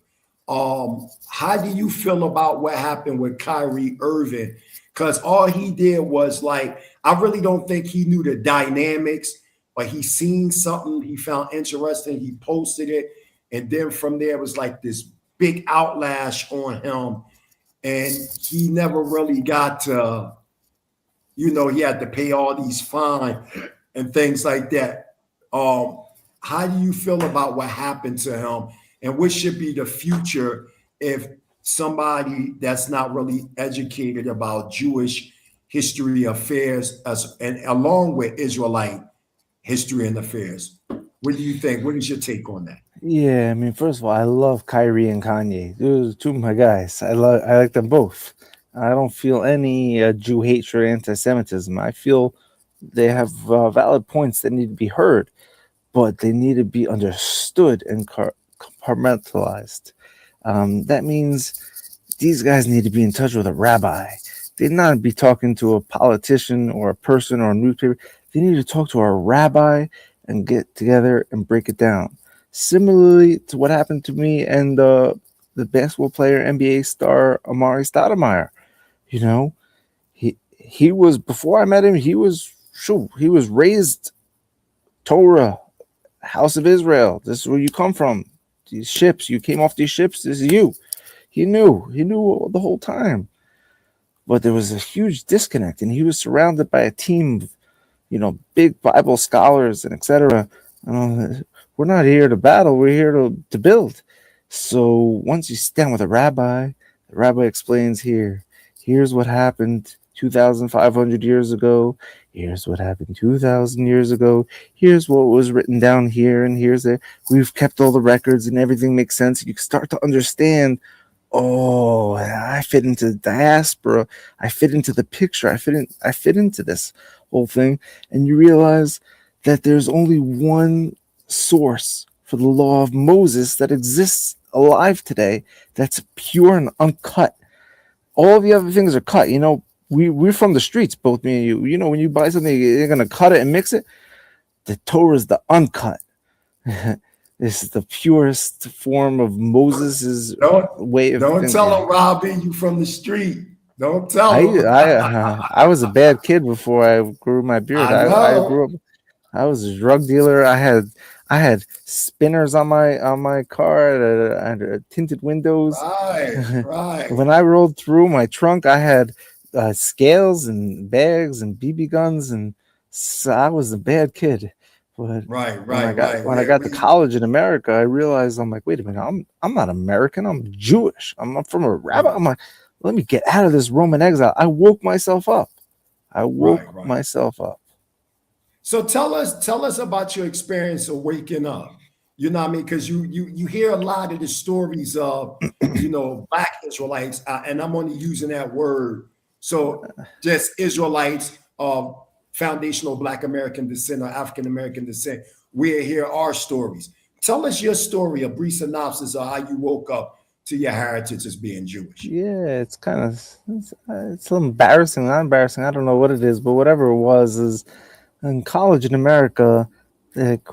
How do you feel about what happened with Kyrie Irving? Because all he did was I really don't think he knew the dynamics, but he seen something he found interesting. He posted it. And then from there, it was like this big outlash on him. And he never really got to, he had to pay all these fines and things like that. How do you feel about what happened to him? And what should be the future if somebody that's not really educated about Jewish history affairs and along with Israelite history and affairs? What do you think? What is your take on that? Yeah, I mean, first of all, I love Kyrie and Kanye. Those are two of my guys. I like them both. I don't feel any Jew hatred or anti-Semitism. I feel they have valid points that need to be heard, but they need to be understood and compartmentalized. That means these guys need to be in touch with a rabbi. They not be talking to a politician or a person or a newspaper. They need to talk to a rabbi and get together and break it down. Similarly to what happened to me and the basketball player, NBA star Amari Stoudemire. He was, before I met him, he was raised Torah, House of Israel. This is where you come from. These ships, you came off these ships. This is you. He knew the whole time. But there was a huge disconnect, and he was surrounded by a team of, big Bible scholars and etc. We're not here to battle. We're here to build. So once you sit down with a rabbi, the rabbi explains here's what happened 2,500 years ago. Here's what happened 2,000 years ago. Here's what was written down here and here's there. We've kept all the records and everything makes sense. You can start to understand, oh, I fit into the diaspora. I fit into the picture. I fit into this whole thing. And you realize that there's only one source for the law of Moses that exists alive today that's pure and uncut. All the other things are cut. We're from the streets, both me and you. When you buy something, you're going to cut it and mix it. The Torah is the uncut. This is the purest form of Moses' way of Don't thinking. tell him, Robbie, you from the street. Don't tell him. I was a bad kid before I grew my beard. I grew up. I was a drug dealer. I had spinners on my car. I had tinted windows. Right. When I rolled through my trunk, I had scales and bags and BB guns, and so I was a bad kid. But when I got to college in America, I realized I'm like, wait a minute, I'm not American. I'm Jewish. I'm from a rabbi. I'm like, let me get out of this Roman exile. I woke myself up. myself up. So tell us about your experience of waking up. You know what I mean? Because you hear a lot of the stories of, Black Israelites, and I'm only using that word. So just Israelites of foundational Black American descent or African American descent. We hear our stories. Tell us your story, a brief synopsis of how you woke up to your heritage as being Jewish. Yeah, it's a little embarrassing, not embarrassing. I don't know what it is, but whatever it was is in college in America, like,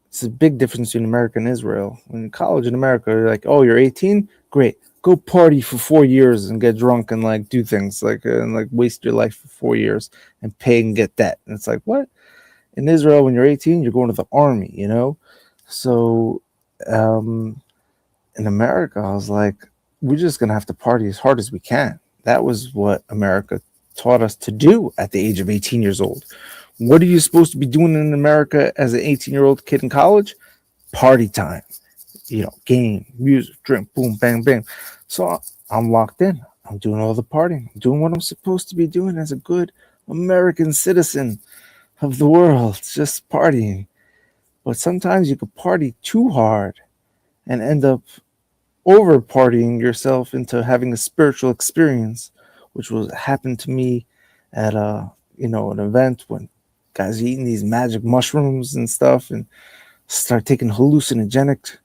it's a big difference between America and Israel. In college in America, you're like, oh, you're 18, great, go party for 4 years and get drunk and like do things like and like waste your life for 4 years and pay and get debt. And it's like, what? In Israel, when you're 18, you're going to the army, you know. So in America, I was like, we're just gonna have to party as hard as we can. That was what America taught us to do at the age of 18 years old. What are you supposed to be doing in America as an 18-year-old kid in college? Party time, game, music, drink, boom, bang, bang. So I'm locked in. I'm doing all the partying. I'm doing what I'm supposed to be doing as a good American citizen of the world, just partying. But sometimes you could party too hard and end up over partying yourself into having a spiritual experience, which was happened to me at an event when guys are eating these magic mushrooms and stuff and start taking hallucinogenic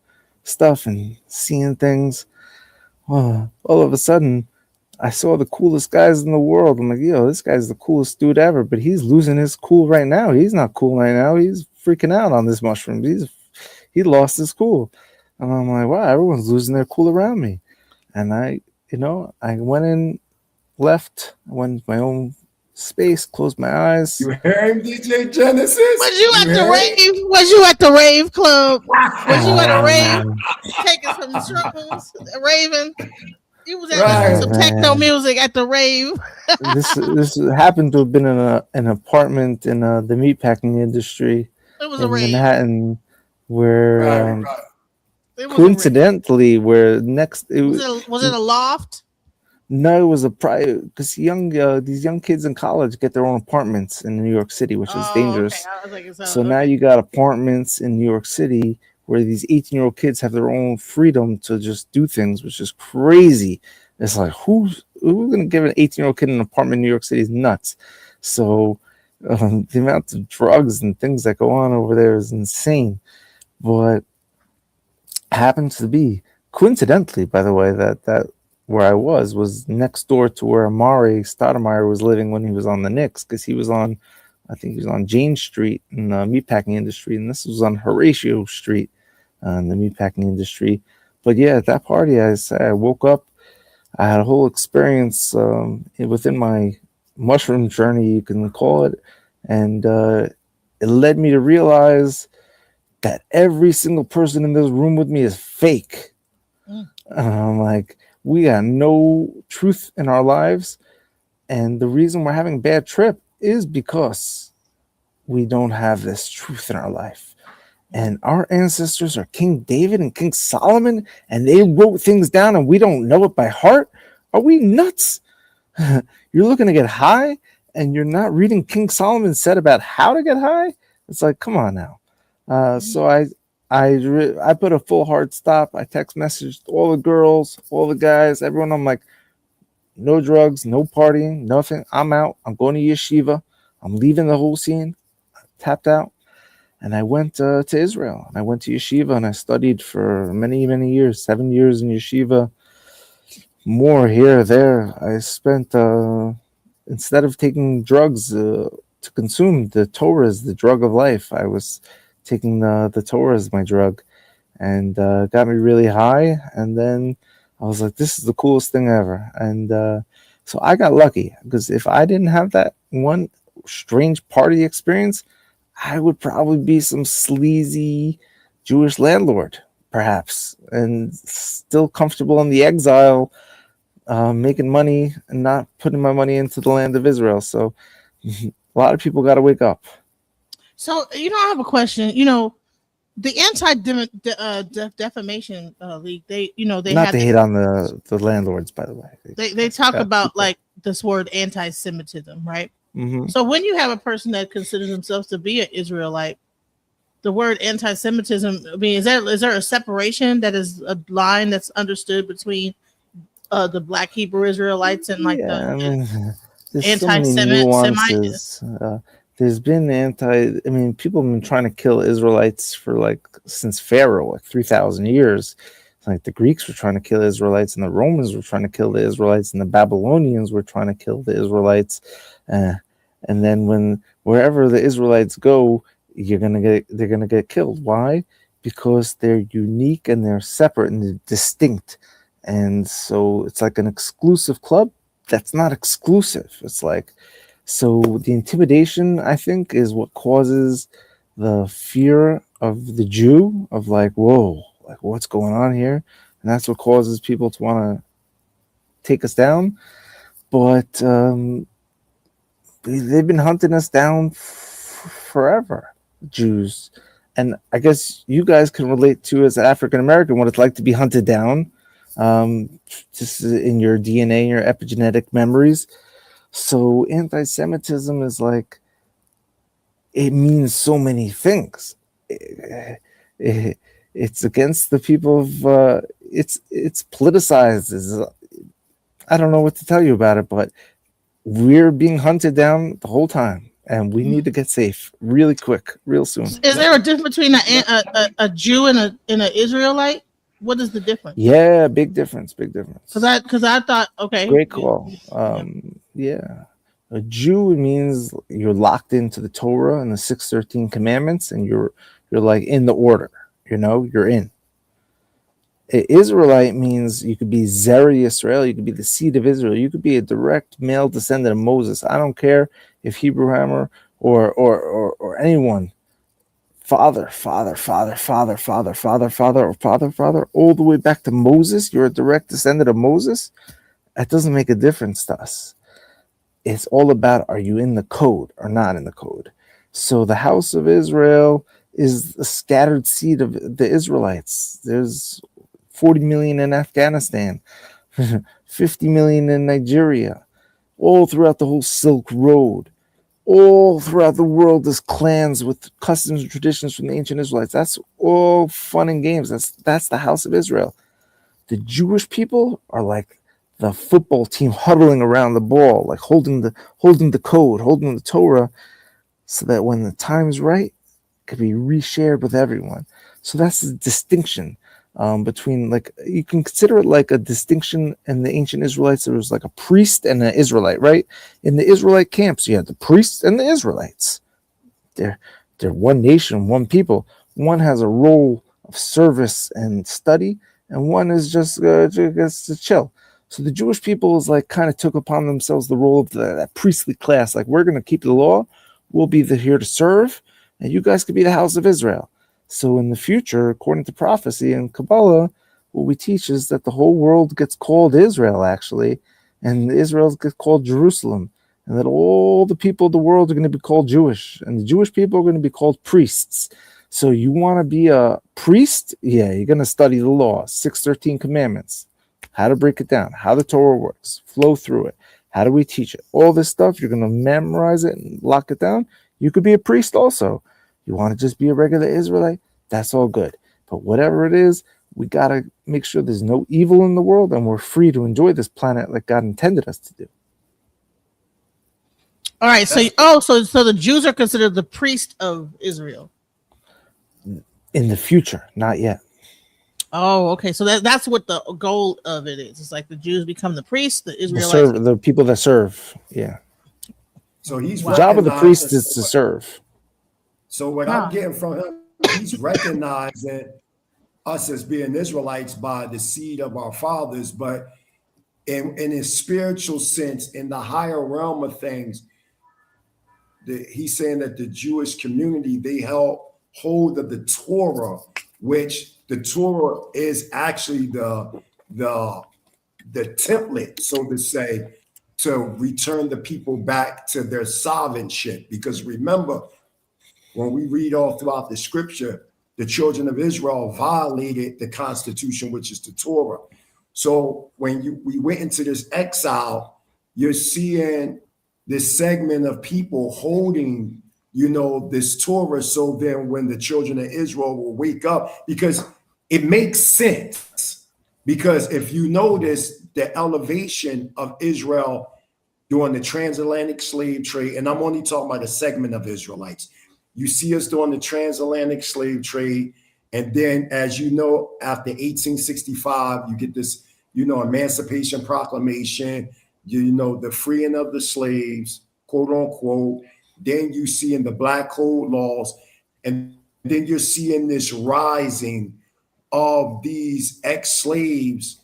stuff and seeing things. All of a sudden, I saw the coolest guys in the world. I'm like, yo, this guy's the coolest dude ever, but he's losing his cool right now. He's not cool right now. He's freaking out on this mushroom. He lost his cool. And I'm like, wow, everyone's losing their cool around me. And I went in, left, I went into my own space, closed my eyes. You hear him, DJ Genesis? Was you at the rave? Was you at the rave club? Was you at a rave taking some shrooms, raving? You was at some techno music at the rave. This happened to have been in an apartment in the meatpacking industry in Manhattan, where coincidentally, where next was it a loft? No, it was a private, because these young kids in college get their own apartments in New York City, which is dangerous. Okay. So now you got apartments in New York City where these 18-year-old kids have their own freedom to just do things, which is crazy. It's like, who's going to give an 18-year-old kid an apartment in New York City is nuts. So the amount of drugs and things that go on over there is insane. But happens to be, coincidentally, by the way, that where I was next door to where Amari Stoudemire was living when he was on the Knicks, because he was on Jane Street in the meatpacking industry, and this was on Horatio Street in the meatpacking industry. But yeah, at that party, I woke up, I had a whole experience within my mushroom journey, you can call it, and it led me to realize that every single person in this room with me is fake. I'm like, we got no truth in our lives, and the reason we're having a bad trip is because we don't have this truth in our life. And our ancestors are King David and King Solomon, and they wrote things down and we don't know it by heart. Are we nuts? You're looking to get high and you're not reading King Solomon said about how to get high? It's like, come on now. So I put a full hard stop. I text messaged all the girls, all the guys, everyone. I'm like, no drugs, no partying, nothing. I'm out. I'm going to yeshiva. I'm leaving the whole scene. I tapped out. And I went to Israel. And I went to yeshiva and I studied for many, many years, 7 years in yeshiva. More here, there. I spent, instead of taking drugs to consume, the Torah is the drug of life. I was taking the Torah as my drug, and got me really high. And then I was like, this is the coolest thing ever. And so I got lucky, because if I didn't have that one strange party experience, I would probably be some sleazy Jewish landlord, perhaps, and still comfortable in the exile, making money and not putting my money into the land of Israel. So a lot of people got to wake up. So, I have a question. The Anti-Defamation League, they not to hate on the landlords, by the way. They talk about like this word anti-Semitism, right? Mm-hmm. So when you have a person that considers themselves to be an Israelite, the word anti-Semitism, I mean, is there a separation that is a line that's understood between the Black Hebrew Israelites and like Yeah, I mean, there's so many anti-Semite? nuances. There's been I mean, people have been trying to kill Israelites for like since Pharaoh, like 3,000 years. Like the Greeks were trying to kill Israelites, and the Romans were trying to kill the Israelites, and the Babylonians were trying to kill the Israelites. And then wherever the Israelites go, they're gonna get killed. Why? Because they're unique and they're separate and they're distinct. And so it's like an exclusive club that's not exclusive. It's like, so the intimidation, I think, is what causes the fear of the Jew of like, whoa, like what's going on here? And that's what causes people to want to take us down. But they've been hunting us down forever, Jews. And I guess you guys can relate to, as an African American, what it's like to be hunted down, just in your DNA, your epigenetic memories. So anti-Semitism is like, it means so many things. It's against the people of, it's politicized. I don't know what to tell you about it, but we're being hunted down the whole time, and we need to get safe really quick, real soon. Is there a difference between a Jew and an Israelite? What is the difference? Yeah, big difference. Because I thought, okay, great call. Yeah, a Jew means you're locked into the Torah and the 613 commandments, and you're like in the order. You're in. Israelite means you could be Zeri Yisrael, you could be the seed of Israel, you could be a direct male descendant of Moses. I don't care if Hebrew Hammer or anyone, father, all the way back to Moses. You're a direct descendant of Moses. That doesn't make a difference to us. It's all about, are you in the code or not in the code? So the house of Israel is the scattered seed of the Israelites. There's 40 million in Afghanistan, 50 million in Nigeria, all throughout the whole Silk Road, all throughout the world. There's clans with customs and traditions from the ancient Israelites. That's all fun and games. That's the house of Israel. The Jewish people are like the football team huddling around the ball, like holding the code, holding the Torah, so that when the time is right, it could be reshared with everyone. So that's the distinction. Between, like, you can consider it like a distinction in the ancient Israelites. There was like a priest and an Israelite, right? In the Israelite camps, you had the priests and the Israelites. They're one nation, one people. One has a role of service and study, and one is just to chill. So the Jewish people is like kind of took upon themselves the role of that priestly class. Like, we're going to keep the law, we'll be here to serve, and you guys could be the house of Israel. So in the future, according to prophecy and Kabbalah, what we teach is that the whole world gets called Israel, actually, and Israel gets called Jerusalem, and that all the people of the world are going to be called Jewish, and the Jewish people are going to be called priests. So you want to be a priest? Yeah, you're going to study the law, 613 commandments, how to break it down, how the Torah works, flow through it, how do we teach it? All this stuff, you're going to memorize it and lock it down. You could be a priest also. You want to just be a regular Israelite? That's all good. But whatever it is, we got to make sure there's no evil in the world, and we're free to enjoy this planet like God intended us to do. All right. So the Jews are considered the priest of Israel. In the future, not yet. Oh, okay. So that's what the goal of it is. It's like the Jews become the priests, the Israelites. The people that serve. Yeah. So he's the job of the priest is to serve. So what I'm getting from him, he's recognizing us as being Israelites by the seed of our fathers, but in a spiritual sense, in the higher realm of things, he's saying that the Jewish community, they held hold of the Torah, which the Torah is actually the template, so to say, to return the people back to their sovereignty. Because remember, when we read all throughout the scripture, the children of Israel violated the Constitution, which is the Torah. So when we went into this exile, you're seeing this segment of people holding this Torah. So then when the children of Israel will wake up, because it makes sense, because if you notice the elevation of Israel during the transatlantic slave trade, and I'm only talking about a segment of Israelites, you see us during the transatlantic slave trade. And then, as you know, after 1865, you get this, Emancipation Proclamation, the freeing of the slaves, quote unquote. Then you see in the Black Code laws, and then you're seeing this rising of these ex-slaves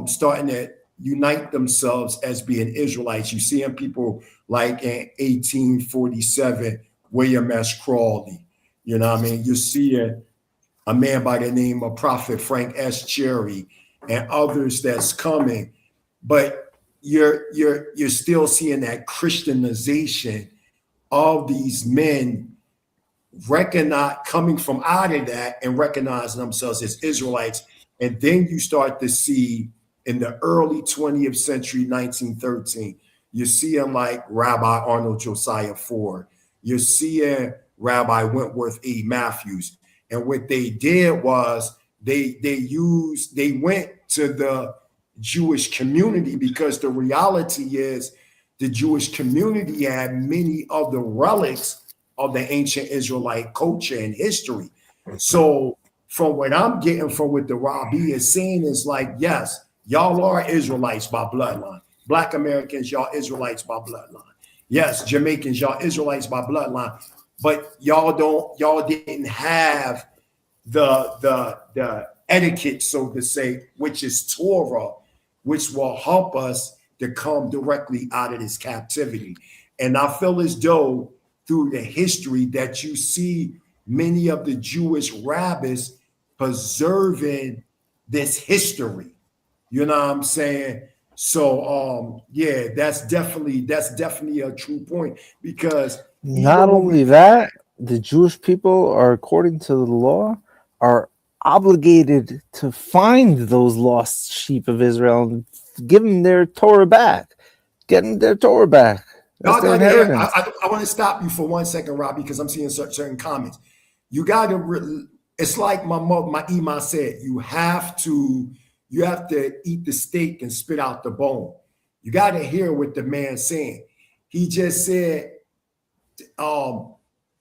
starting to unite themselves as being Israelites. You see in people like in 1847, William S. Crawley. You know what I mean? You're seeing a man by the name of Prophet Frank S. Cherry and others that's coming. But you're still seeing that Christianization of these men coming from out of that and recognizing themselves as Israelites. And then you start to see in the early 20th century, 1913, you see them like Rabbi Arnold Josiah Ford. You're seeing Rabbi Wentworth A. Matthews. And what they did was they went to the Jewish community, because the reality is the Jewish community had many of the relics of the ancient Israelite culture and history. So from what I'm getting from what the Rabbi is saying is like, yes, y'all are Israelites by bloodline. Black Americans, y'all Israelites by bloodline. Yes, Jamaicans, y'all Israelites by bloodline. But y'all didn't have the etiquette, so to say, which is Torah, which will help us to come directly out of this captivity. And I feel as though through the history that you see many of the Jewish rabbis preserving this history. You know what I'm saying? So yeah, that's definitely a true point, because not only that, the Jewish people are, according to the law, are obligated to find those lost sheep of Israel and give them their Torah back. Getting their Torah back. That's their inheritance. I want to stop you for 1 second, Rob, because I'm seeing certain comments. You got to. It's like my imam said. You have to eat the steak and spit out the bone. You got to hear what the man's saying. He just said,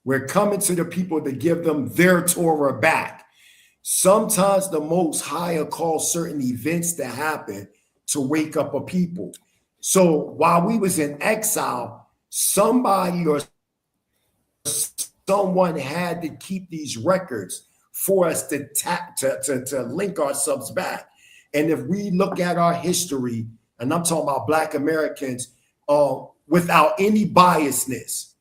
we're coming to the people to give them their Torah back. Sometimes the Most High calls certain events that happen to wake up a people. So while we was in exile, somebody or someone had to keep these records for us to link ourselves back. And if we look at our history, and I'm talking about Black Americans, without any biasness,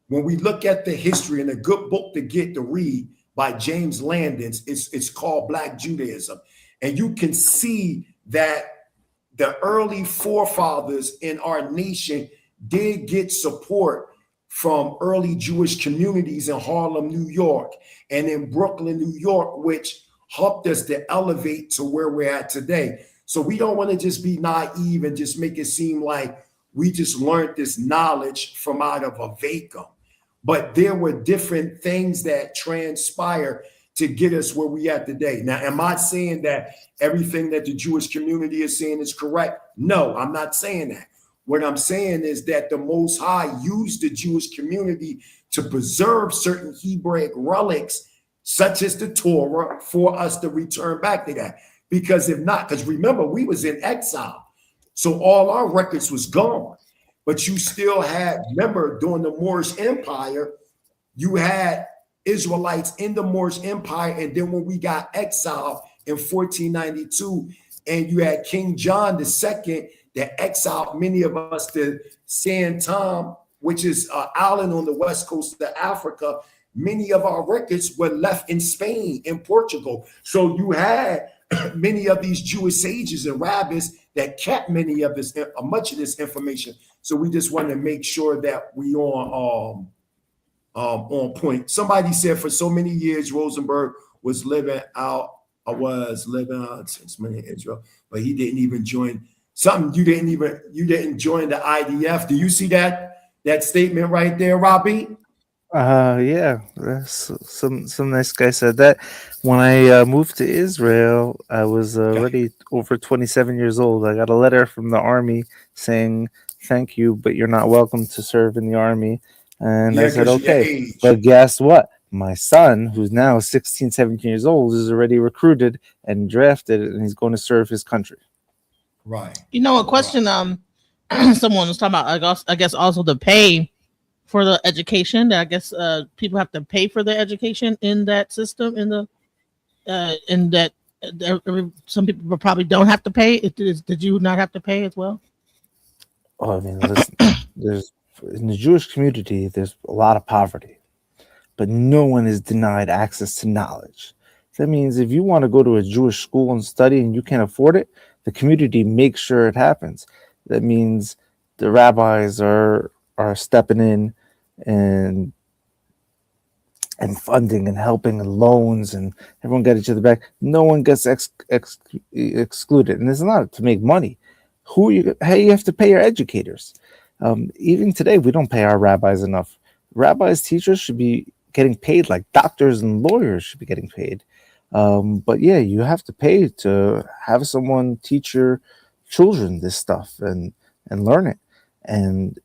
when we look at the history, and a good book to get to read by James Landis, it's called Black Judaism. And you can see that the early forefathers in our nation did get support from early Jewish communities in Harlem, New York, and in Brooklyn, New York, which helped us to elevate to where we're at today. So we don't want to just be naive and just make it seem like we just learned this knowledge from out of a vacuum. But there were different things that transpire to get us where we at today. Now, am I saying that everything that the Jewish community is saying is correct? No, I'm not saying that. What I'm saying is that the Most High used the Jewish community to preserve certain Hebraic relics, such as the Torah, for us to return back to that. Because if not, because remember, we was in exile. So all our records was gone. But you still had, remember, during the Moorish Empire, you had Israelites in the Moorish Empire. And then when we got exiled in 1492, and you had King John II that exiled many of us to San Tom, which is an island on the west coast of Africa. Many of our records were left in Spain, in Portugal. So you had many of these Jewish sages and rabbis that kept much of this information. So we just want to make sure that we on point. Somebody said for so many years Rozenberg was living out 6 months in Israel, but he didn't even join something. You didn't join the IDF. Do you see that statement right there, Robbie? Yeah, some nice guy said that. When I moved to Israel, I was Okay. already over 27 years old. I got a letter from the army saying, "Thank you, but you're not welcome to serve in the army." And I Yeah, said, because your "Okay." age. But guess what? My son, who's now 16, 17 years old, is already recruited and drafted, and he's going to serve his country. Right. You know, a Right. question someone was talking about, I guess also the pay for the education, that I guess people have to pay for their education in that system, in that some people probably don't have to pay. Did you not have to pay as well? Oh, I mean, listen, there's in the Jewish community, there's a lot of poverty, but no one is denied access to knowledge. That means if you want to go to a Jewish school and study and you can't afford it, the community makes sure it happens. That means the rabbis are stepping in and funding and helping and loans and everyone got each other back. No one gets excluded, and it's not to make money. Who you? Hey, you have to pay your educators. Even today, we don't pay our rabbis enough. Rabbis, teachers should be getting paid like doctors and lawyers should be getting paid. But yeah, you have to pay to have someone teach your children this stuff and learn it. And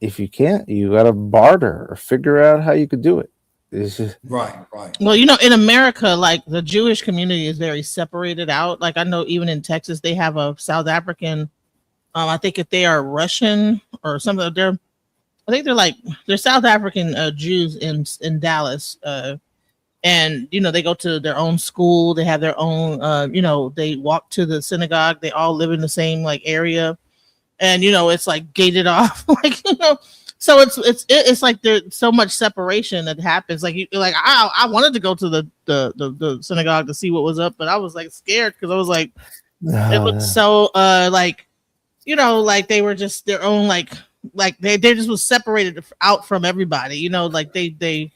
if you can't, you gotta barter or figure out how you could do it. It's just, Right. Right. Well, you know, in America, like the Jewish community is very separated out. Like I know even in Texas, they have a South African. I think if they are Russian or something, I think they're South African Jews in Dallas. And you know they go to their own school. They have their own. They walk to the synagogue. They all live in the same like area, and you know it's like gated off, like so it's like there's so much separation that happens. Like I wanted to go to the synagogue to see what was up, but I was like scared because I was like it looked uh, so like like they were just their own like they just was separated out from everybody. Like they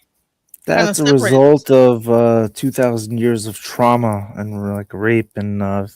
kind of that's a separated result themselves. of 2,000 years of trauma and like rape and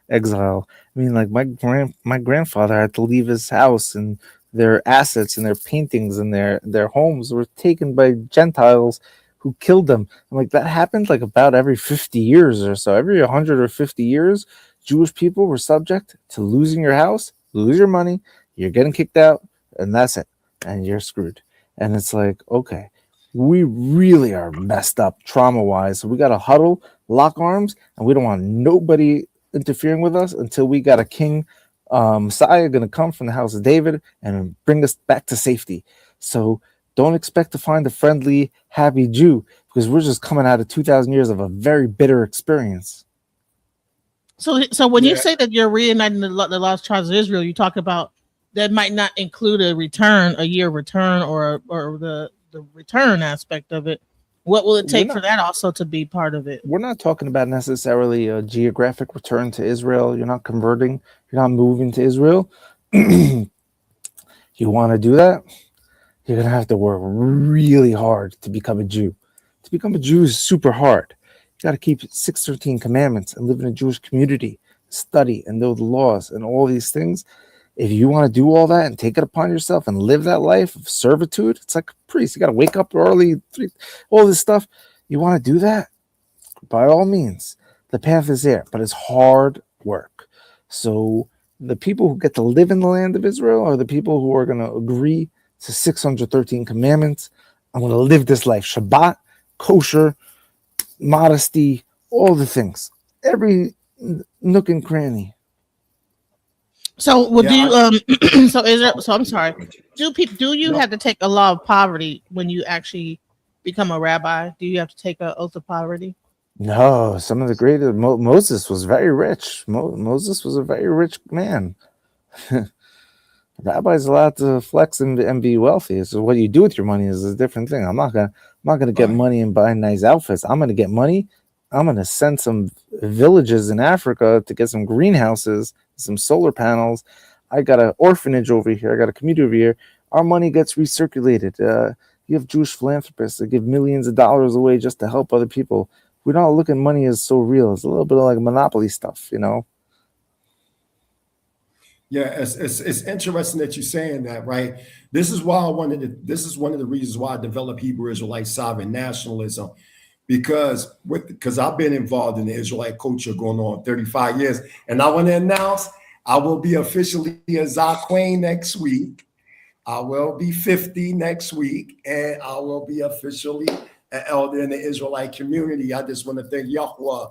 exile. I mean, like my grandfather had to leave his house, and their assets and their paintings and their homes were taken by Gentiles who killed them. And like that happened like about every 50 years or so. Every 150 years, Jewish people were subject to losing your house, lose your money, you're getting kicked out, and that's it, and you're screwed. And it's like, okay, we really are messed up trauma wise. So we got to huddle, lock arms, and we don't want nobody interfering with us until we got a king Messiah going to come from the house of David and bring us back to safety. So don't expect to find a friendly, happy Jew because we're just coming out of 2,000 years of a very bitter experience. So when you Yeah. say that you're reuniting the lost tribes of Israel, you talk about that might not include a year return, or the return aspect of it. What will it We're take for not that also to be part of it? we're not talking about necessarily a geographic return to Israel. You're not converting. You're not moving to Israel. You want to do that? You're gonna have to work really hard to become a Jew. To become a Jew is super hard. You got to keep 613 commandments and live in a Jewish community, study and know the laws and all these things. If you want to do all that and take it upon yourself and live that life of servitude, it's like a priest. You got to wake up early, all this stuff. You want to do that? By all means, the path is there, but it's hard work. So the people who get to live in the land of Israel are the people who are going to agree to 613 commandments. I'm going to live this life. Shabbat, kosher, modesty, all the things. Every nook and cranny. So would Yeah. you so is there so I'm sorry. Do you No. have to take a law of poverty when you actually become a rabbi? Do you have to take an oath of poverty? No, some of the greatest. Moses was very rich. Moses was a very rich man. Rabbi's allowed to flex and be wealthy. So what you do with your money is a different thing. I'm not gonna get Right. money and buy nice outfits. I'm gonna get money. I'm gonna send some villages in Africa to get some greenhouses, some solar panels. I got an orphanage over here. I got a community over here. Our money gets recirculated. You have Jewish philanthropists that give millions of dollars away just to help other people. We don't look at money as so real. It's a little bit of like monopoly stuff. Yeah, it's interesting that you're saying that, right? This is why I wanted to, this is one of the reasons why I developed Hebrew Israelite sovereign nationalism, because I've been involved in the Israelite culture going on 35 years. And I want to announce I will be officially a Zaquane next week. I will be 50 next week, and I will be officially an elder in the Israelite community. I just want to thank Yahweh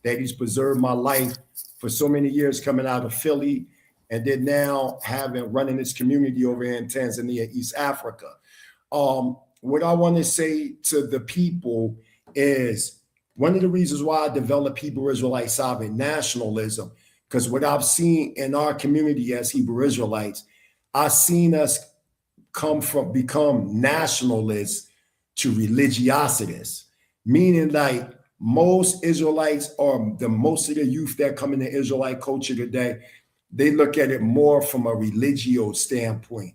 that he's preserved my life for so many years coming out of Philly, and then now running this community over here in Tanzania, East Africa. What I want to say to the people is one of the reasons why I developed Hebrew Israelite sovereign nationalism, because what I've seen in our community as Hebrew Israelites, I've seen us become nationalists to religiosities, meaning like most Israelites or most of the youth that come in the Israelite culture today, they look at it more from a religio standpoint.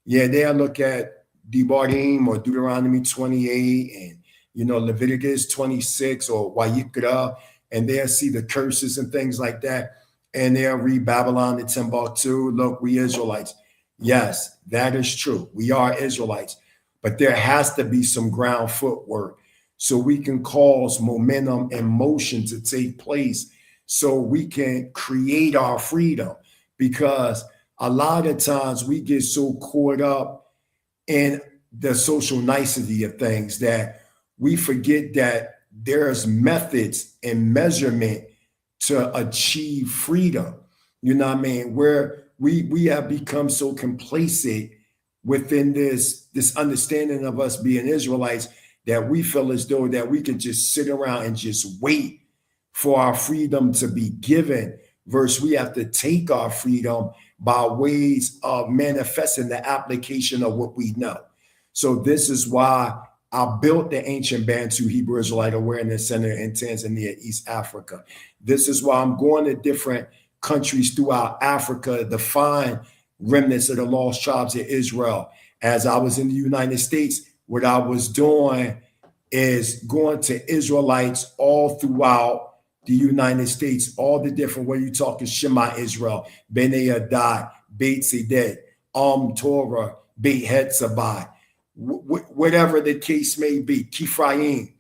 Yeah, they'll look at Devarim or Deuteronomy 28 and Leviticus 26 or Wayikra, and they'll see the curses and things like that. And they'll read Babylon to Timbuktu. Look, we Israelites. Yes, that is true. We are Israelites, but there has to be some ground footwork so we can cause momentum and motion to take place so we can create our freedom. Because a lot of times we get so caught up in the social nicety of things that we forget that there's methods and measurement to achieve freedom. You know what I mean? Where we have become so complacent within this understanding of us being Israelites that we feel as though that we can just sit around and just wait for our freedom to be given, versus we have to take our freedom by ways of manifesting the application of what we know. So this is why I built the Ancient Bantu Hebrew Israelite Awareness Center in Tanzania, East Africa. This is why I'm going to different countries throughout Africa to find remnants of the lost tribes of Israel. As I was in the United States, what I was doing is going to Israelites all throughout the United States, all the different, where you talking Shema Israel, Bnei Adad, Beit Zedek, Torah, Beit Hetzabai, whatever the case may be, Kifraim.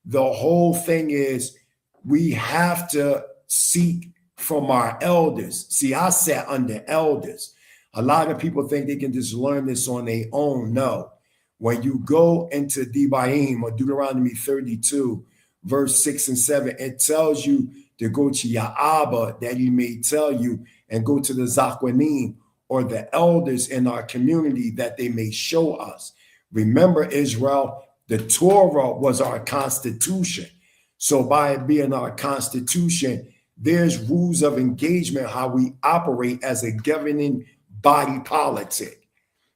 The whole thing is we have to seek from our elders. See, I sat under elders. A lot of people think they can just learn this on their own. No. When you go into Devarim or Deuteronomy 32, verse 6 and 7, it tells you to go to your Abba that he may tell you, and go to the Zakwanim or the elders in our community that they may show us. Remember, Israel, the Torah was our constitution. So by it being our constitution, there's rules of engagement, how we operate as a governing body politic.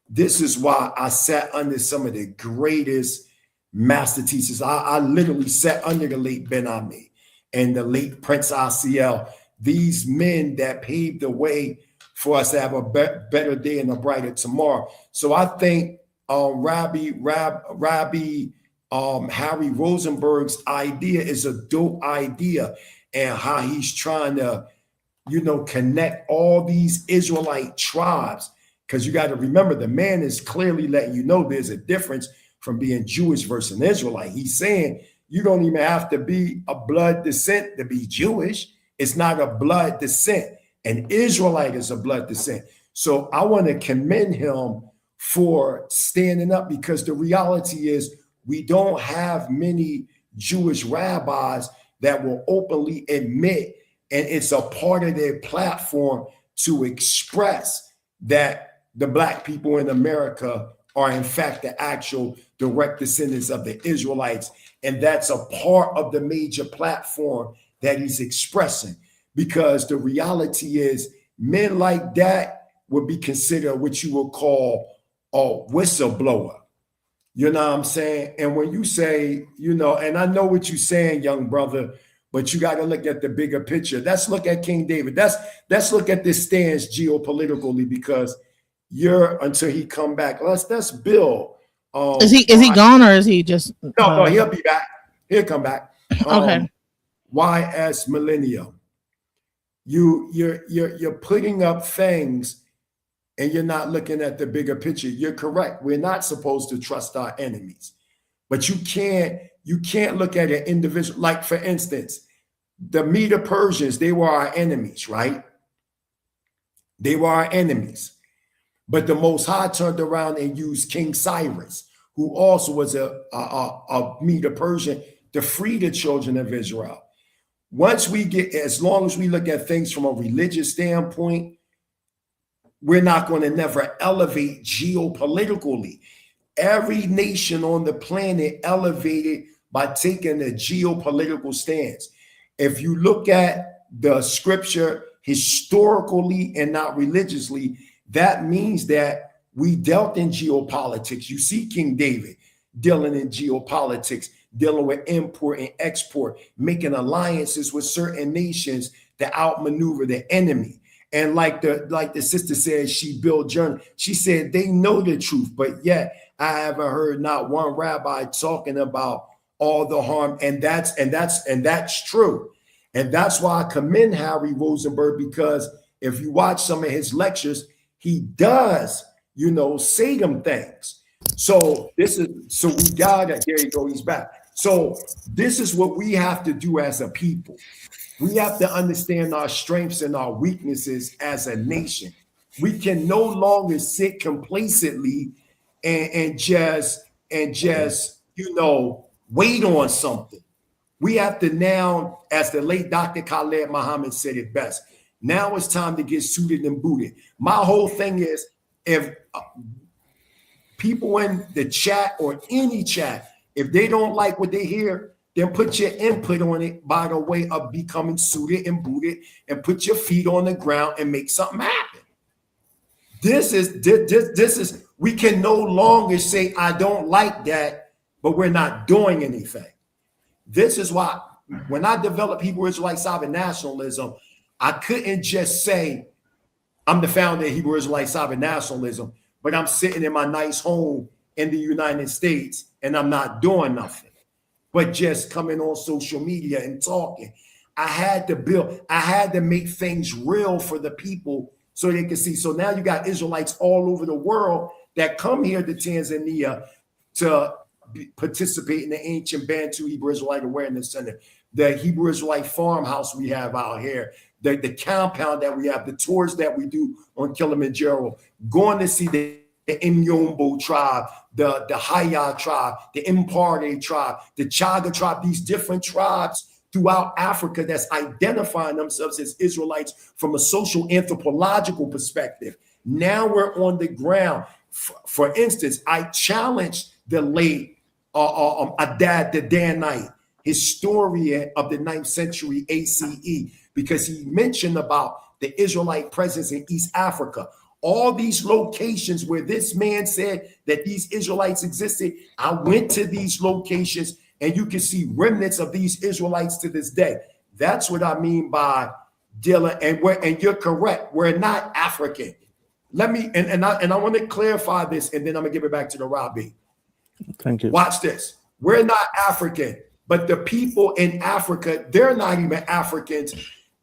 This is why I sat under some of the greatest master teachers. I literally sat under the late Ben Ami and the late Prince Asiel, these men that paved the way for us to have a better day and a brighter tomorrow. So I think Rabbi Harry Rozenberg's idea is a dope idea, and how he's trying to, connect all these Israelite tribes. Because you got to remember, the man is clearly letting you know there's a difference from being Jewish versus an Israelite. He's saying you don't even have to be a blood descent to be Jewish. It's not a blood descent. An Israelite is a blood descent. So I want to commend him for standing up, because the reality is we don't have many Jewish rabbis that will openly admit, and it's a part of their platform to express that the Black people in America are in fact the actual direct descendants of the Israelites. And that's a part of the major platform that he's expressing, because the reality is men like that would be considered what you would call a whistleblower. You know what I'm saying? And when you say, and I know what you're saying, young brother, but you got to look at the bigger picture. Let's look at King David. Let's look at this stance geopolitically, because until he come back. Let's build. Is he gone, or is he just? No, he'll be back. He'll come back. Okay. YS Millennium. you're putting up things and you're not looking at the bigger picture. You're correct. We're not supposed to trust our enemies, but you can't look at an individual. Like, for instance, the Medo Persians, they were our enemies, right? They were our enemies. But the Most High turned around and used King Cyrus, who also was a Medo Persian, to free the children of Israel. Once we get, as long as we look at things from a religious standpoint, we're not going to never elevate geopolitically. Every nation on the planet elevated by taking a geopolitical stance. If you look at the scripture historically and not religiously, that means that we dealt in geopolitics. You see King David dealing in geopolitics, dealing with import and export, making alliances with certain nations to outmaneuver the enemy. And like the sister said, she built journal. She said they know the truth, but yet I haven't heard not one rabbi talking about all the harm. And that's true. And that's why I commend Harry Rozenberg, because if you watch some of his lectures, he does, say them things. So we gotta, there you go, he's back. So this is what we have to do as a people. We have to understand our strengths and our weaknesses as a nation. We can no longer sit complacently and just wait on something. We have to now, as the late Dr. Khaled Muhammad said it best, now it's time to get suited and booted. My whole thing is, if people in the chat or any chat, if they don't like what they hear, then put your input on it by the way of becoming suited and booted, and put your feet on the ground and make something happen. This is, we can no longer say, I don't like that, but we're not doing anything. This is why when I developed Hebrew Israelite Sovereign Nationalism, I couldn't just say, I'm the founder of Hebrew Israelite Sovereign Nationalism, but I'm sitting in my nice home in the United States and I'm not doing nothing but just coming on social media and talking. I had to make things real for the people so they can see. So now you got Israelites all over the world that come here to Tanzania to participate in the ancient Bantu Hebrew Israelite Awareness Center, the Hebrew Israelite farmhouse we have out here, the compound that we have, the tours that we do on Kilimanjaro, going to see the Imyombo tribe, the Haya tribe, the Imparte tribe, the Chaga tribe, these different tribes throughout Africa that's identifying themselves as Israelites from a social anthropological perspective. Now we're on the ground. For instance, I challenged the late Adad the Danite, historian of the 9th century ACE, because he mentioned about the Israelite presence in East Africa. All these locations where this man said that these Israelites existed, I went to these locations and you can see remnants of these Israelites to this day. That's what I mean by dealing, and you're correct, we're not African. Let me, and I want to clarify this, and then I'm gonna give it back to the Rabbi. Thank you. Watch this. We're not African, but the people in Africa, they're not even Africans.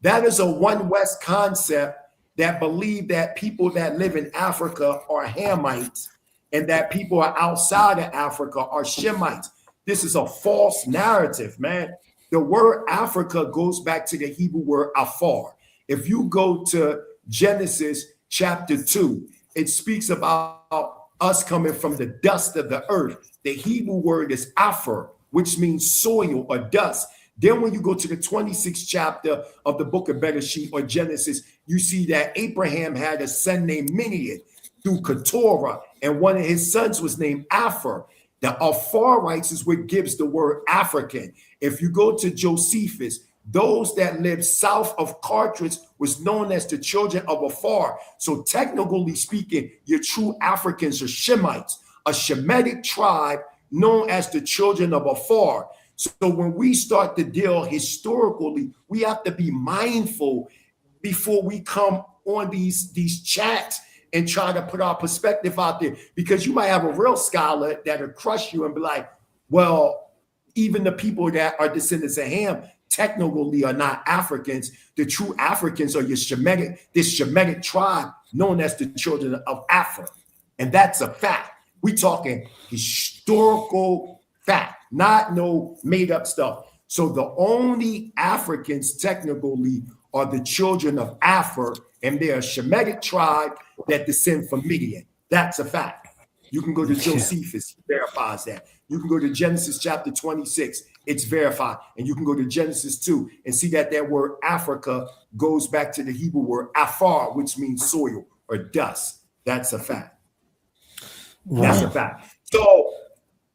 That is a One West concept that believe that people that live in Africa are Hamites and that people are outside of Africa are Shemites. This is a false narrative, man. The word Africa goes back to the Hebrew word afar. If you go to Genesis chapter 2, it speaks about us coming from the dust of the earth. The Hebrew word is afar, which means soil or dust. Then when you go to the 26th chapter of the book of Bereshit or Genesis, you see that Abraham had a son named Miniad through Keturah, and one of his sons was named Afar. The Afarites is what gives the word African. If you go to Josephus, those that lived south of Carthage was known as the children of Afar. So technically speaking, your true Africans are Shemites, a Shemitic tribe known as the children of Afar. So when we start to deal historically, we have to be mindful before we come on these chats and try to put our perspective out there, because you might have a real scholar that'll crush you and be like, well, even the people that are descendants of Ham technically are not Africans. The true Africans are this Shemitic tribe known as the children of Afar. And that's a fact. We talking historical fact, not no made up stuff. So the only Africans technically are the children of Afar, and they're a Shemitic tribe that descend from Midian. That's a fact. You can go to Josephus, he verifies that. You can go to Genesis chapter 26, it's verified. And you can go to Genesis 2 and see that word Africa goes back to the Hebrew word afar, which means soil or dust. That's a fact. Wow. That's a fact. So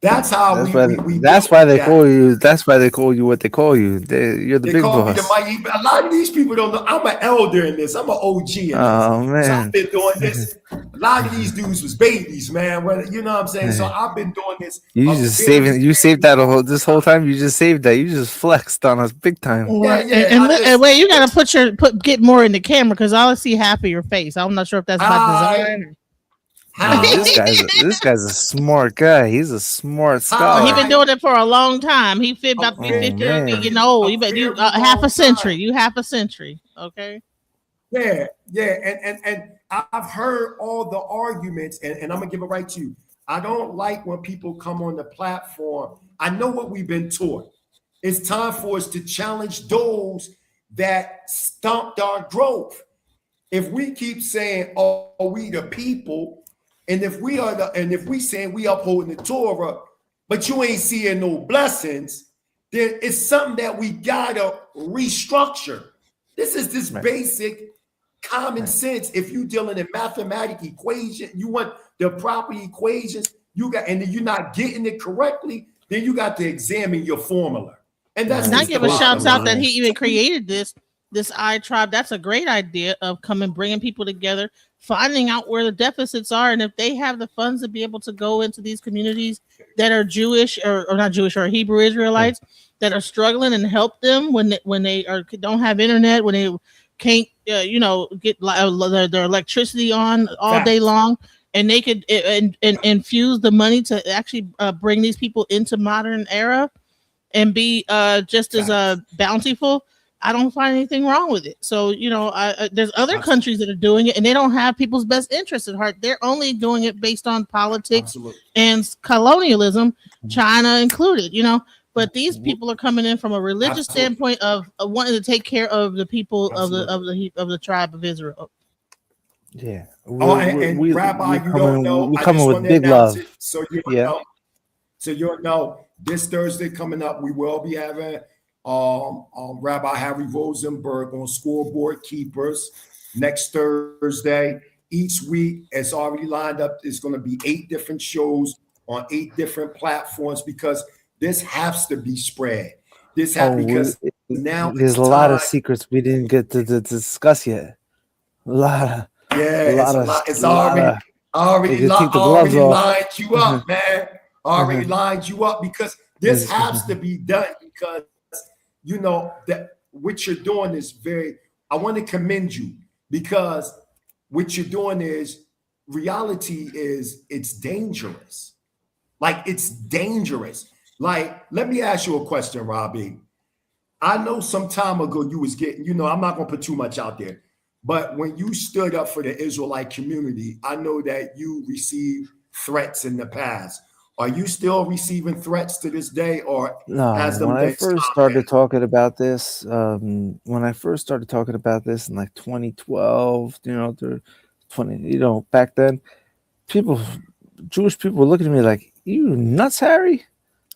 that's how that's why they call you. That's why they call you what they call you. You're the big boss. A lot of these people don't know. I'm an elder in this. I'm an OG in this. Oh man! So I've been doing this. A lot of these dudes was babies, man. You know what I'm saying? So I've been doing this. You just saving. You saved that this whole time. You just saved that. You just flexed on us big time. Right. And wait, you gotta get more in the camera because I only see half of your face. I'm not sure if that's by design. This guy's a smart guy. He's a smart scholar. He's been doing it for a long time. He fit about 50 years old. You half a century. You half a century. Okay. Yeah. And I've heard all the arguments, and I'm gonna give it right to you. I don't like when people come on the platform. I know what we've been taught. It's time for us to challenge those that stomped our growth. If we keep saying, "Oh, we the people," and if we saying we upholding the Torah, but you ain't seeing no blessings, then it's something that we gotta restructure. This is basic common sense. If you dealing in mathematical equation, you want the proper equations, and you're not getting it correctly, then you got to examine your formula. And that's not give a shout out that he even created this I tribe. That's a great idea of bringing people together, finding out where the deficits are, and if they have the funds to be able to go into these communities that are Jewish or not Jewish or Hebrew Israelites that are struggling and help them when they don't have internet, when they can't get their electricity on all day long, and they could infuse the money to actually bring these people into modern era and be just as bountiful. I don't find anything wrong with it. So, there's other countries that are doing it and they don't have people's best interests at heart. They're only doing it based on politics and colonialism, China included, But these people are coming in from a religious standpoint of wanting to take care of the people of the tribe of Israel. Yeah. Rabbi, you don't know. We're coming with big love. So you know, this Thursday coming up, we will be having Rabbi Harry Rozenberg on Scoreboard Keepers next Thursday. Each week, it's already lined up. It's going to be 8 different shows on 8 different platforms because this has to be spread. Because now there's a lot of secrets we didn't get to discuss yet. A lot. It's already lined you up, man. Already lined you up because this has to be done because that what you're doing is I want to commend you because what you're doing is reality it's dangerous. Like it's dangerous. Like, let me ask you a question, Robbie. I know some time ago you was getting, I'm not going to put too much out there, but when you stood up for the Israelite community, I know that you received threats in the past. Are you still receiving threats to this day, or no? When I first started talking about this, in like 2012, back then, Jewish people were looking at me like, "You nuts, Harry?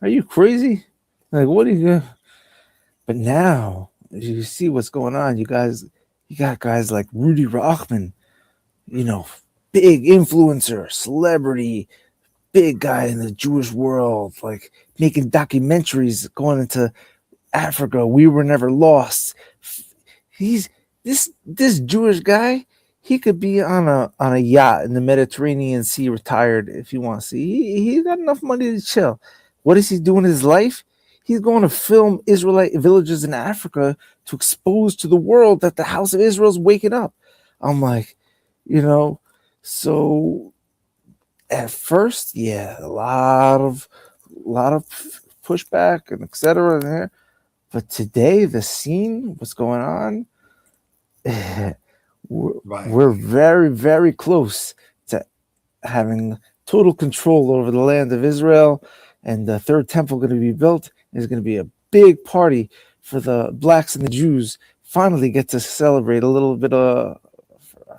Are you crazy? Like, what are you doing?" But now, you see what's going on. You got guys like Rudy Rachman, big influencer, celebrity. Big guy in the Jewish world, like making documentaries going into Africa. We were never lost. He's this Jewish guy. He could be on a yacht in the Mediterranean Sea, retired if you want to see. He got enough money to chill. What is he doing in his life? He's going to film Israelite villages in Africa to expose to the world that the house of Israel is waking up. I'm like, so. At first, a lot of pushback and etc. But today, the scene, what's going on, Right. we're very, very close to having total control over the land of Israel, and the third temple going to be built. Is going to be a big party for the blacks and the Jews. Finally, get to celebrate a little bit of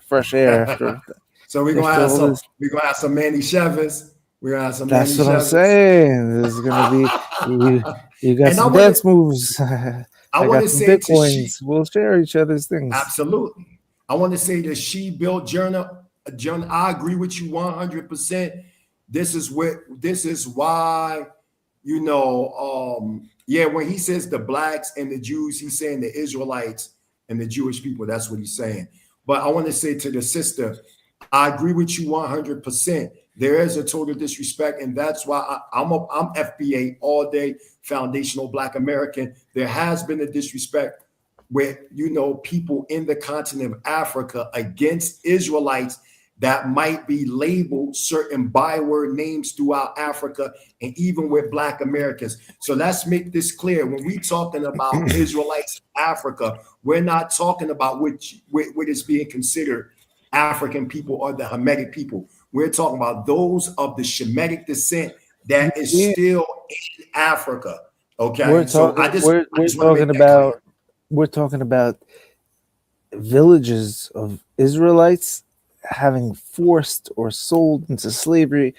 fresh air after So we're gonna have all some. this. We're gonna have some Manny Chevins. We're gonna have some Manny That's what I'm Chevins. saying. There's going to be you got And some dance moves. I I want got to some say to she. bitcoins. We'll share each other's things. Absolutely. I want to say the She Built Journal. I agree with you 100%. This is why, yeah, when he says the blacks and the Jews, he's saying the Israelites and the Jewish people. That's what he's saying. But I want to say to the sister, I agree with you 100%. There is a total disrespect, and that's why I'm FBA all day, foundational Black American. There has been a disrespect with people in the continent of Africa against Israelites that might be labeled certain byword names throughout Africa and even with Black Americans. So let's make this clear. When we talking about Israelites in Africa, we're not talking about what is being considered African people or the Hamitic people. We're talking about those of the Shemitic descent that is Yeah. still in Africa. Okay, We're so talking. I just We're want to talking make that clear. about. We're talking about villages of Israelites having forced or sold into slavery.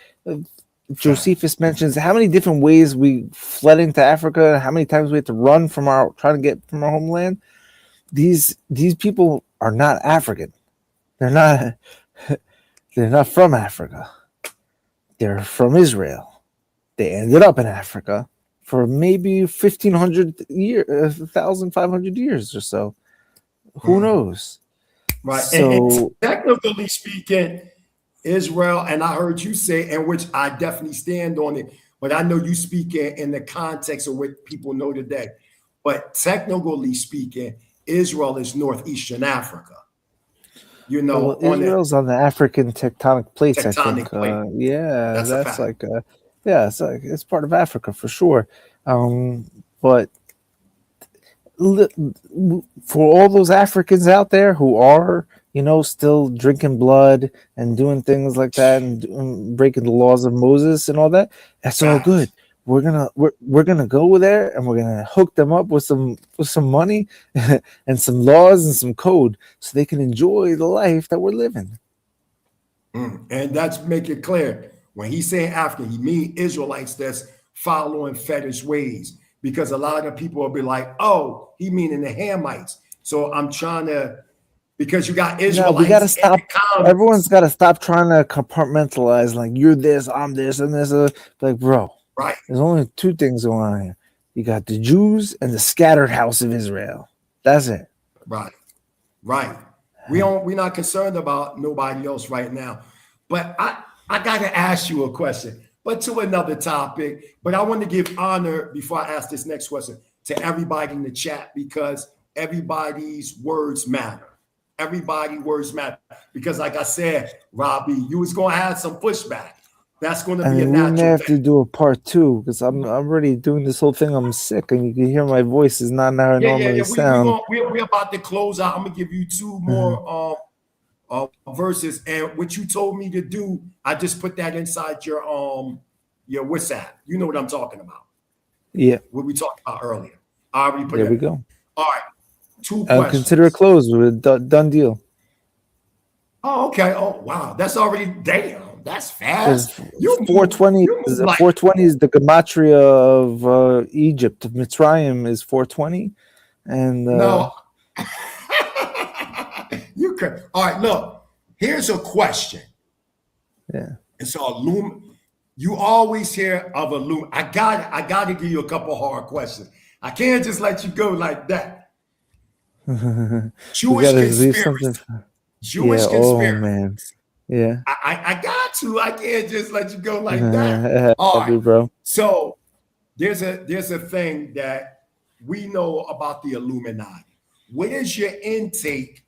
Josephus mentions how many different ways we fled into Africa, how many times we had to run from trying to get from our homeland. These people are not African. They're not they're not from Africa. They're from Israel. They ended up in Africa for maybe 1,500 years, 1,500 years or so. Who knows? Right. And So technically speaking, Israel, and I heard you say, and which I definitely stand on it, but I know you speak in the context of what people know today. But technically speaking, Israel is northeastern Africa, well, on the Israel's on the African tectonic plates, I think. tectonic plate. Yeah, That's a that's fact. it's part of Africa for sure. But for all those Africans out there who are, still drinking blood and doing things like that and breaking the laws of Moses and all that, that's all Facts. good. We're gonna go there and we're gonna hook them up with some money and some laws and some code so they can enjoy the life that we're living. And that's make it clear. When he's saying African, he mean Israelites that's following fetish ways. Because a lot of people will be like, oh, he meaning the Hamites. So I'm trying to, because you got No, we gotta Israelites in the stop. Everyone's comments, got to stop trying to compartmentalize. Like you're this, I'm this, and this. Like, bro, right? there's only two things going on here. You got the Jews and the scattered house of Israel. That's it. Right. Right. We're not concerned about nobody else right now. But I gotta ask you a question, but to another topic. But I want to give honor before I ask this next question to everybody in the chat because everybody's words matter. Everybody words matter. Because like I said, Robbie, you was gonna have some pushback. That's gonna I be a mean, we may natural have to thing. do a part two because I'm already doing this whole thing. I'm sick, and you can hear my voice is not how I Yeah. normally sound. We're about to close out. I'm gonna give you two Mhm. more verses, and what you told me to do, I just put that inside your WhatsApp. You know what I'm talking about. Yeah, What we talked about earlier. I already put there we it. go. All right, two I'll consider it questions. closed with a done deal. Oh, okay. Oh, wow. That's already damn. That's Because fast. You move. 420 You is move like 420 is the gematria of Egypt. Mitzrayim is 420, and no. You could. All right. Look. Here's a question. yeah. It's a loom. You always hear of a loom. I got to give you a couple hard questions. I can't just let you go like that. We Jewish gotta leave something. conspiracy. Yeah. Jewish Oh conspiracy. man. Yeah. I got to. I can't just let you go like that. All right. Happy, bro. So there's a thing that we know about the Illuminati. What is your intake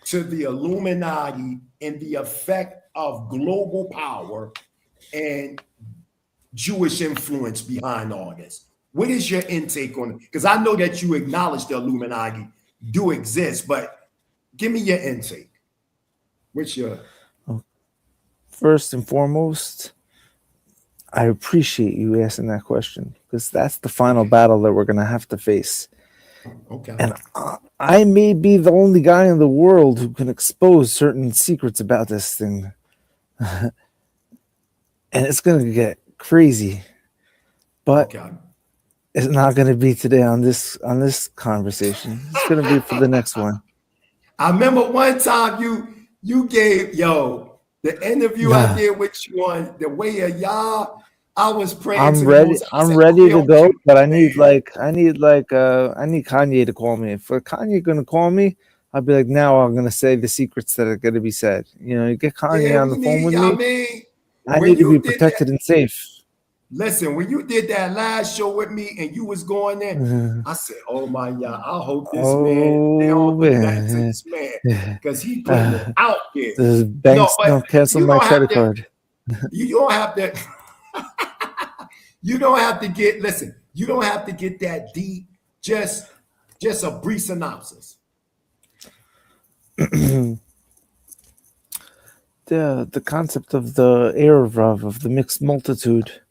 to the Illuminati and the effect of global power and Jewish influence behind all this? What is your intake on it? Because I know that you acknowledge the Illuminati do exist, but give me your intake. What's your First and foremost, I appreciate you asking that question because that's the final battle that we're going to have to face. okay? And I may be the only guy in the world who can expose certain secrets about this thing. And it's going to get crazy. But Okay. it's not going to be today on this conversation. It's going to be for the next one. I remember one time you gave the interview I did with you on the way of y'all. I was praying I'm to the ready. Most High. I I'm said, ready to "Yo, go, you but I man." need Kanye to call me. If Kanye gonna call me, I'll be like, now I'm gonna say the secrets that are gonna be said. You get Kanye Yeah, on we the phone with need. I me. mean, I when need to be you did that, protected and safe. listen, when you did that last show with me and you was going there, I said, "Oh my God, I hope this man they Oh don't do nothing to man, this man because he putting it out there." the No, banks but don't cancel you my don't have credit to. card. You don't have to. You don't have to get. Listen, you don't have to get that deep. Just a brief synopsis. The concept of the Erev, of the mixed multitude,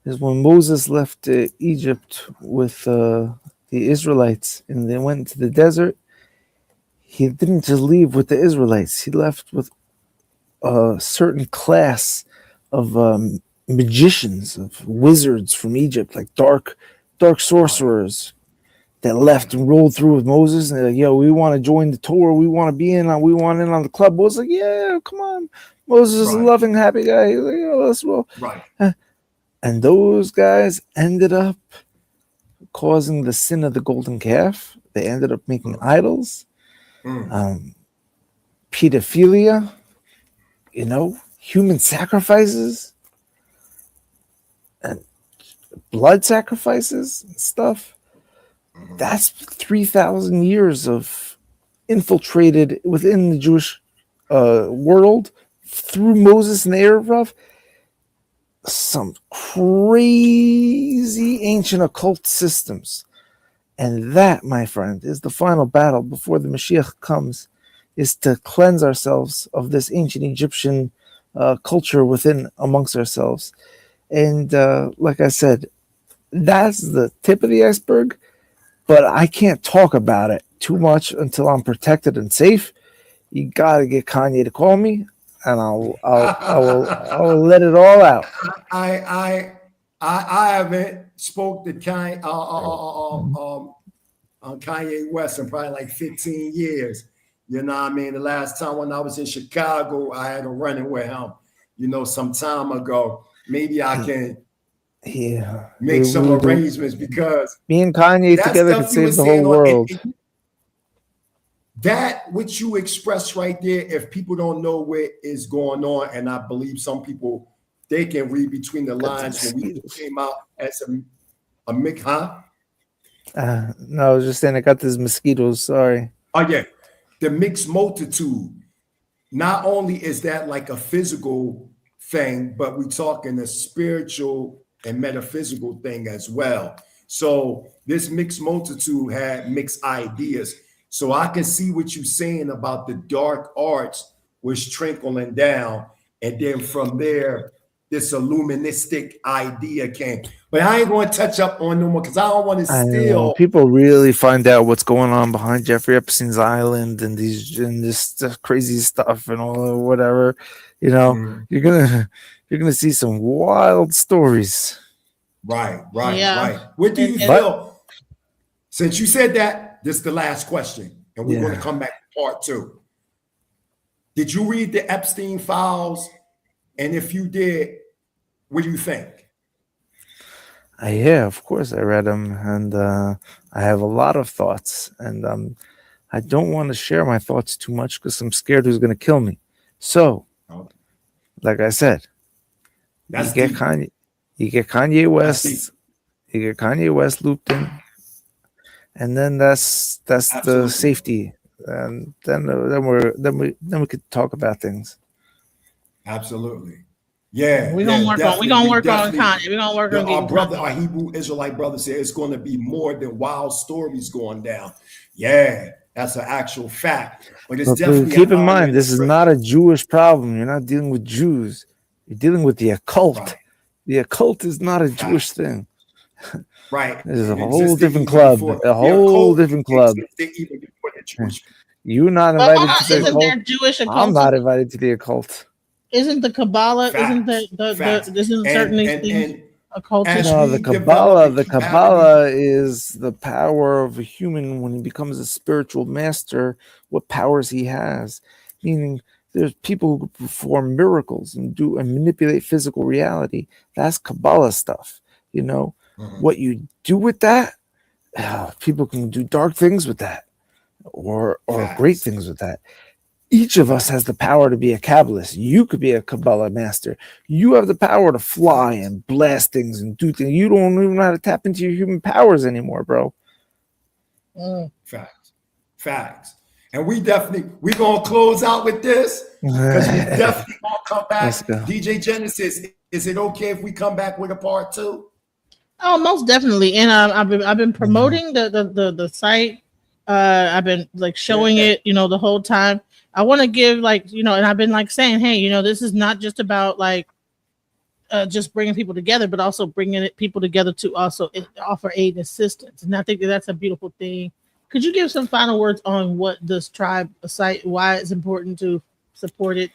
is when Moses left Egypt with the Israelites and they went to the desert. He didn't just leave with the Israelites. He left with a certain class of magicians, of wizards from Egypt, like dark Right, sorcerers that left and rolled through with Moses. And they're like, yo, we want to join the Torah. We want to be in on. We want in on the club. Moses like, yeah, come on. Moses is a right, loving, happy guy. He's like, yo, let's roll. right. And those guys ended up causing the sin of the golden calf. They ended up making Mm, idols, mm, pedophilia, human sacrifices and blood sacrifices and stuff. mhm. That's 3,000 years of infiltrated within the Jewish world through Moses and the Erev. Some crazy ancient occult systems. And that, my friend, is the final battle before the Mashiach comes, is to cleanse ourselves of this ancient Egyptian culture within amongst ourselves. And like I said, that's the tip of the iceberg, but I can't talk about it too much until I'm protected and safe. You gotta get Kanye to call me, and I will let it all out. I I haven't spoke to Kanye West in probably like 15 years. You know what I mean? The last time when I was in Chicago, I had a run-in with him, some time ago. Maybe I can Yeah, make some arrangements because me and Kanye that together could stuff you were save the whole saying on world. that which you expressed right there, if people don't know what is going on, and I believe some people they can read between the lines when we came out as a mix, huh? No, I was just saying I got these mosquitoes. Sorry. Oh yeah, the mixed multitude. Not only is that like a physical thing, but we're talking a spiritual and metaphysical thing as well. So this mixed multitude had mixed ideas. So I can see what you're saying about the dark arts was trickling down. And then from there, this illuministic idea came. But I ain't going to touch up on no more because I don't want to I know steal. people really find out what's going on behind Jeffrey Epstein's island and this crazy stuff and all whatever. Mm, You're gonna see some wild stories. right. Yeah. What do you And But feel? Since you said that, this is the last question, and we're going to yeah, come back to part 2. Did you read the Epstein files? And if you did, what do you think? yeah, of course I read them, and I have a lot of thoughts, and I don't want to share my thoughts too much because I'm scared who's gonna kill me. So, Oh, like I said, you that's get deep. Kanye, you get Kanye That's deep. West, you get Kanye West looped in, and then that's the Absolutely. safety, and then we could talk about things. Absolutely. Yeah, We're yeah, gonna work on. We're definitely. gonna We work on definitely content. We're gonna work on our getting brother, content. our Hebrew Israelite brother said it's going to be more than wild stories going down. Yeah, that's an actual fact. But it's But definitely an keep in honor mind, and a this is not privilege. a Jewish problem. You're not dealing with Jews. You're dealing with the occult. Right, The occult is not a Jewish facts. thing. Right. This is a It whole existed different even club. before A the whole occult different club. existed even before the Jewish people. You're not But invited to the isn't Absolutely. occult. there Jewish I'm occultism? not invited to the occult. Isn't the Kabbalah? Isn't Facts. Facts. the isn't certain And these and things and as occultish? No, we develop and The keep having these, Kabbalah is the power of a human when he becomes a spiritual master, what powers he has. Meaning there's people who perform miracles and do and manipulate physical reality. That's Kabbalah stuff. You know, what you do with that, people can do dark things with that or great facts. things with that. Each of us has Facts. the power to be a Kabbalist. You could be a Kabbalah master. You have the power to fly Facts. and blast things and do things. You don't even know how to tap into your human powers anymore, bro. Mm. Facts. Facts. And we're gonna close out with this because we Let's definitely gonna come back. go. DJ Genesis, is it okay if we come back with a part two? Oh, most definitely. And I've been Mhm. promoting the site. I've been like showing Yeah. it, the whole time. I want to give and I've been like saying, hey, this is not just about like just bringing people together, but also bringing people together to also offer aid and assistance. And I think that's a beautiful thing. Could you give some final words on what this tribe site, why it's important to support it?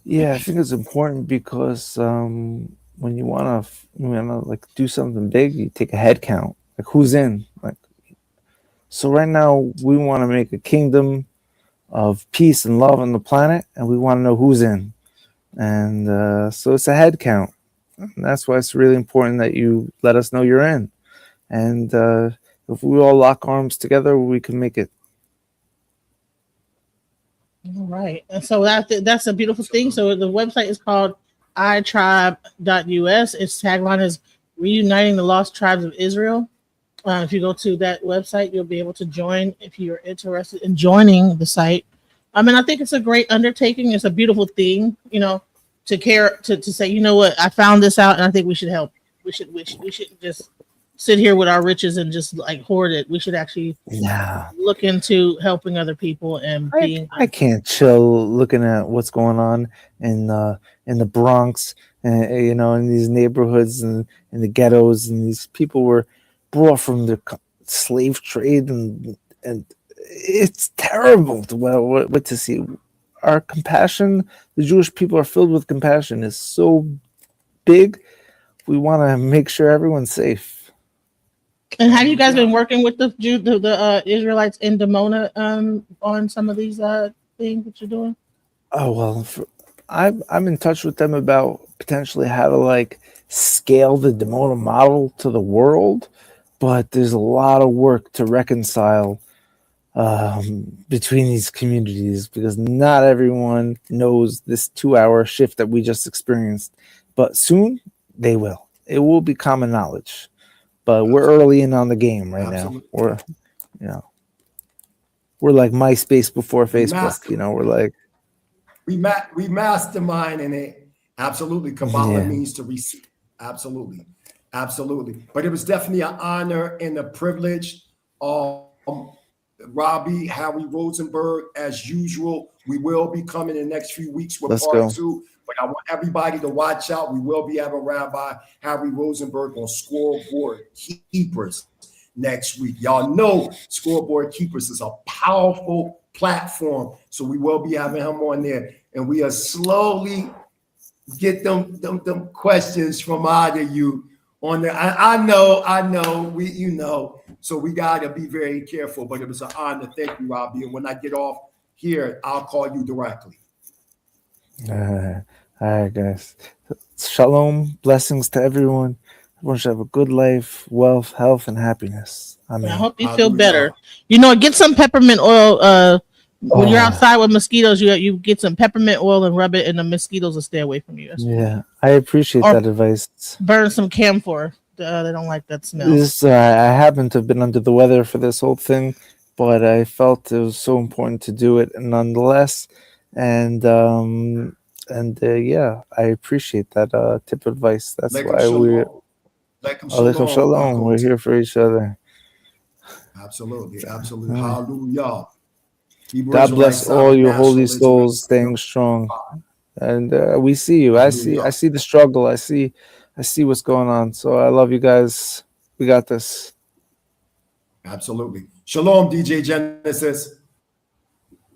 Yeah, I think it's important because when you wanna like do something big, you take a head count. Like who's in? Like so right now we want to make a kingdom of peace and love on the planet, and we want to know who's in. And so it's a head count. And that's why it's really important that you let us know you're in. And if we all lock arms together, we can make it. All right. And so that's a beautiful thing. So the website is called itribe.us. Its tagline is reuniting the lost tribes of Israel. If you go to that website, you'll be able to join if you're interested in joining the site. I mean, I think it's a great undertaking. It's a beautiful thing, to care to say, you know what, I found this out, and I think we should help. We shouldn't just sit here with our riches and just like hoard it. We should actually Yeah. look into helping other people and being. I can't chill looking at what's going on in the Bronx, and in these neighborhoods and in the ghettos, and these people were brought from the slave trade, and it's terrible what to see. Our compassion, the Jewish people are filled with compassion, is so big. We want to make sure everyone's safe. And have you guys been working with the Israelites in Demona on some of these things that you're doing? Oh well, I'm in touch with them about potentially how to like scale the Demona model to the world, but there's a lot of work to reconcile between these communities because not everyone knows this 2-hour shift that we just experienced. But soon they will. It will be common knowledge. But we're early in on the game right now. Absolutely. We're like MySpace before We Facebook. We're like we masterminding it. Absolutely. Kabbalah yeah. means to receive. Absolutely. Absolutely. But it was definitely an honor and a privilege. Rabbi Harry Rozenberg, as usual, we will be coming in the next few weeks with Let's part go. 2. But I want everybody to watch out. We will be having Rabbi Harry Rozenberg on Scoreboard Keepers next week. Y'all know Scoreboard Keepers is a powerful platform. So we will be having him on there. And we are slowly get them questions from either you on there. I know, so we got to be very careful, but it was an honor. Thank you, Robbie. And when I get off here, I'll call you directly. All right, guys. Shalom. Blessings to everyone. Everyone should have a good life, wealth, health, and happiness. Amen. I hope you feel better. Get some peppermint oil. When you're outside with mosquitoes, you get some peppermint oil and rub it, and the mosquitoes will stay away from you. Yeah, I appreciate that advice. Burn some camphor. They don't like that smell. I happen to have been under the weather for this whole thing, but I felt it was so important to do it nonetheless. And And yeah, I appreciate that tip of advice. That's Alaikum why we're shalom. Alaikum alaikum shalom, shalom. Uncle We're T. here for each other. Absolutely, absolutely. All right. Hallelujah. Hebrew God bless Israelites, all sovereign you holy national Israel. souls staying strong. And we see you. I Hallelujah. see the struggle. I see what's going on. So I love you guys. We got this. Absolutely. Shalom, DJ Genesis.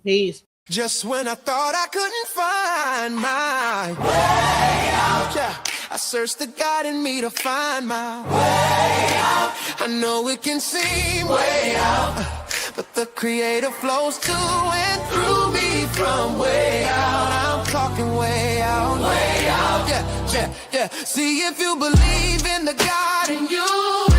Peace. Just when I thought I couldn't find my way out, yeah, I searched the God in me to find my way out. I know it can seem way out, but the Creator flows to and through me from way out. I'm talking way out, yeah, yeah, yeah. See if you believe in the God in you.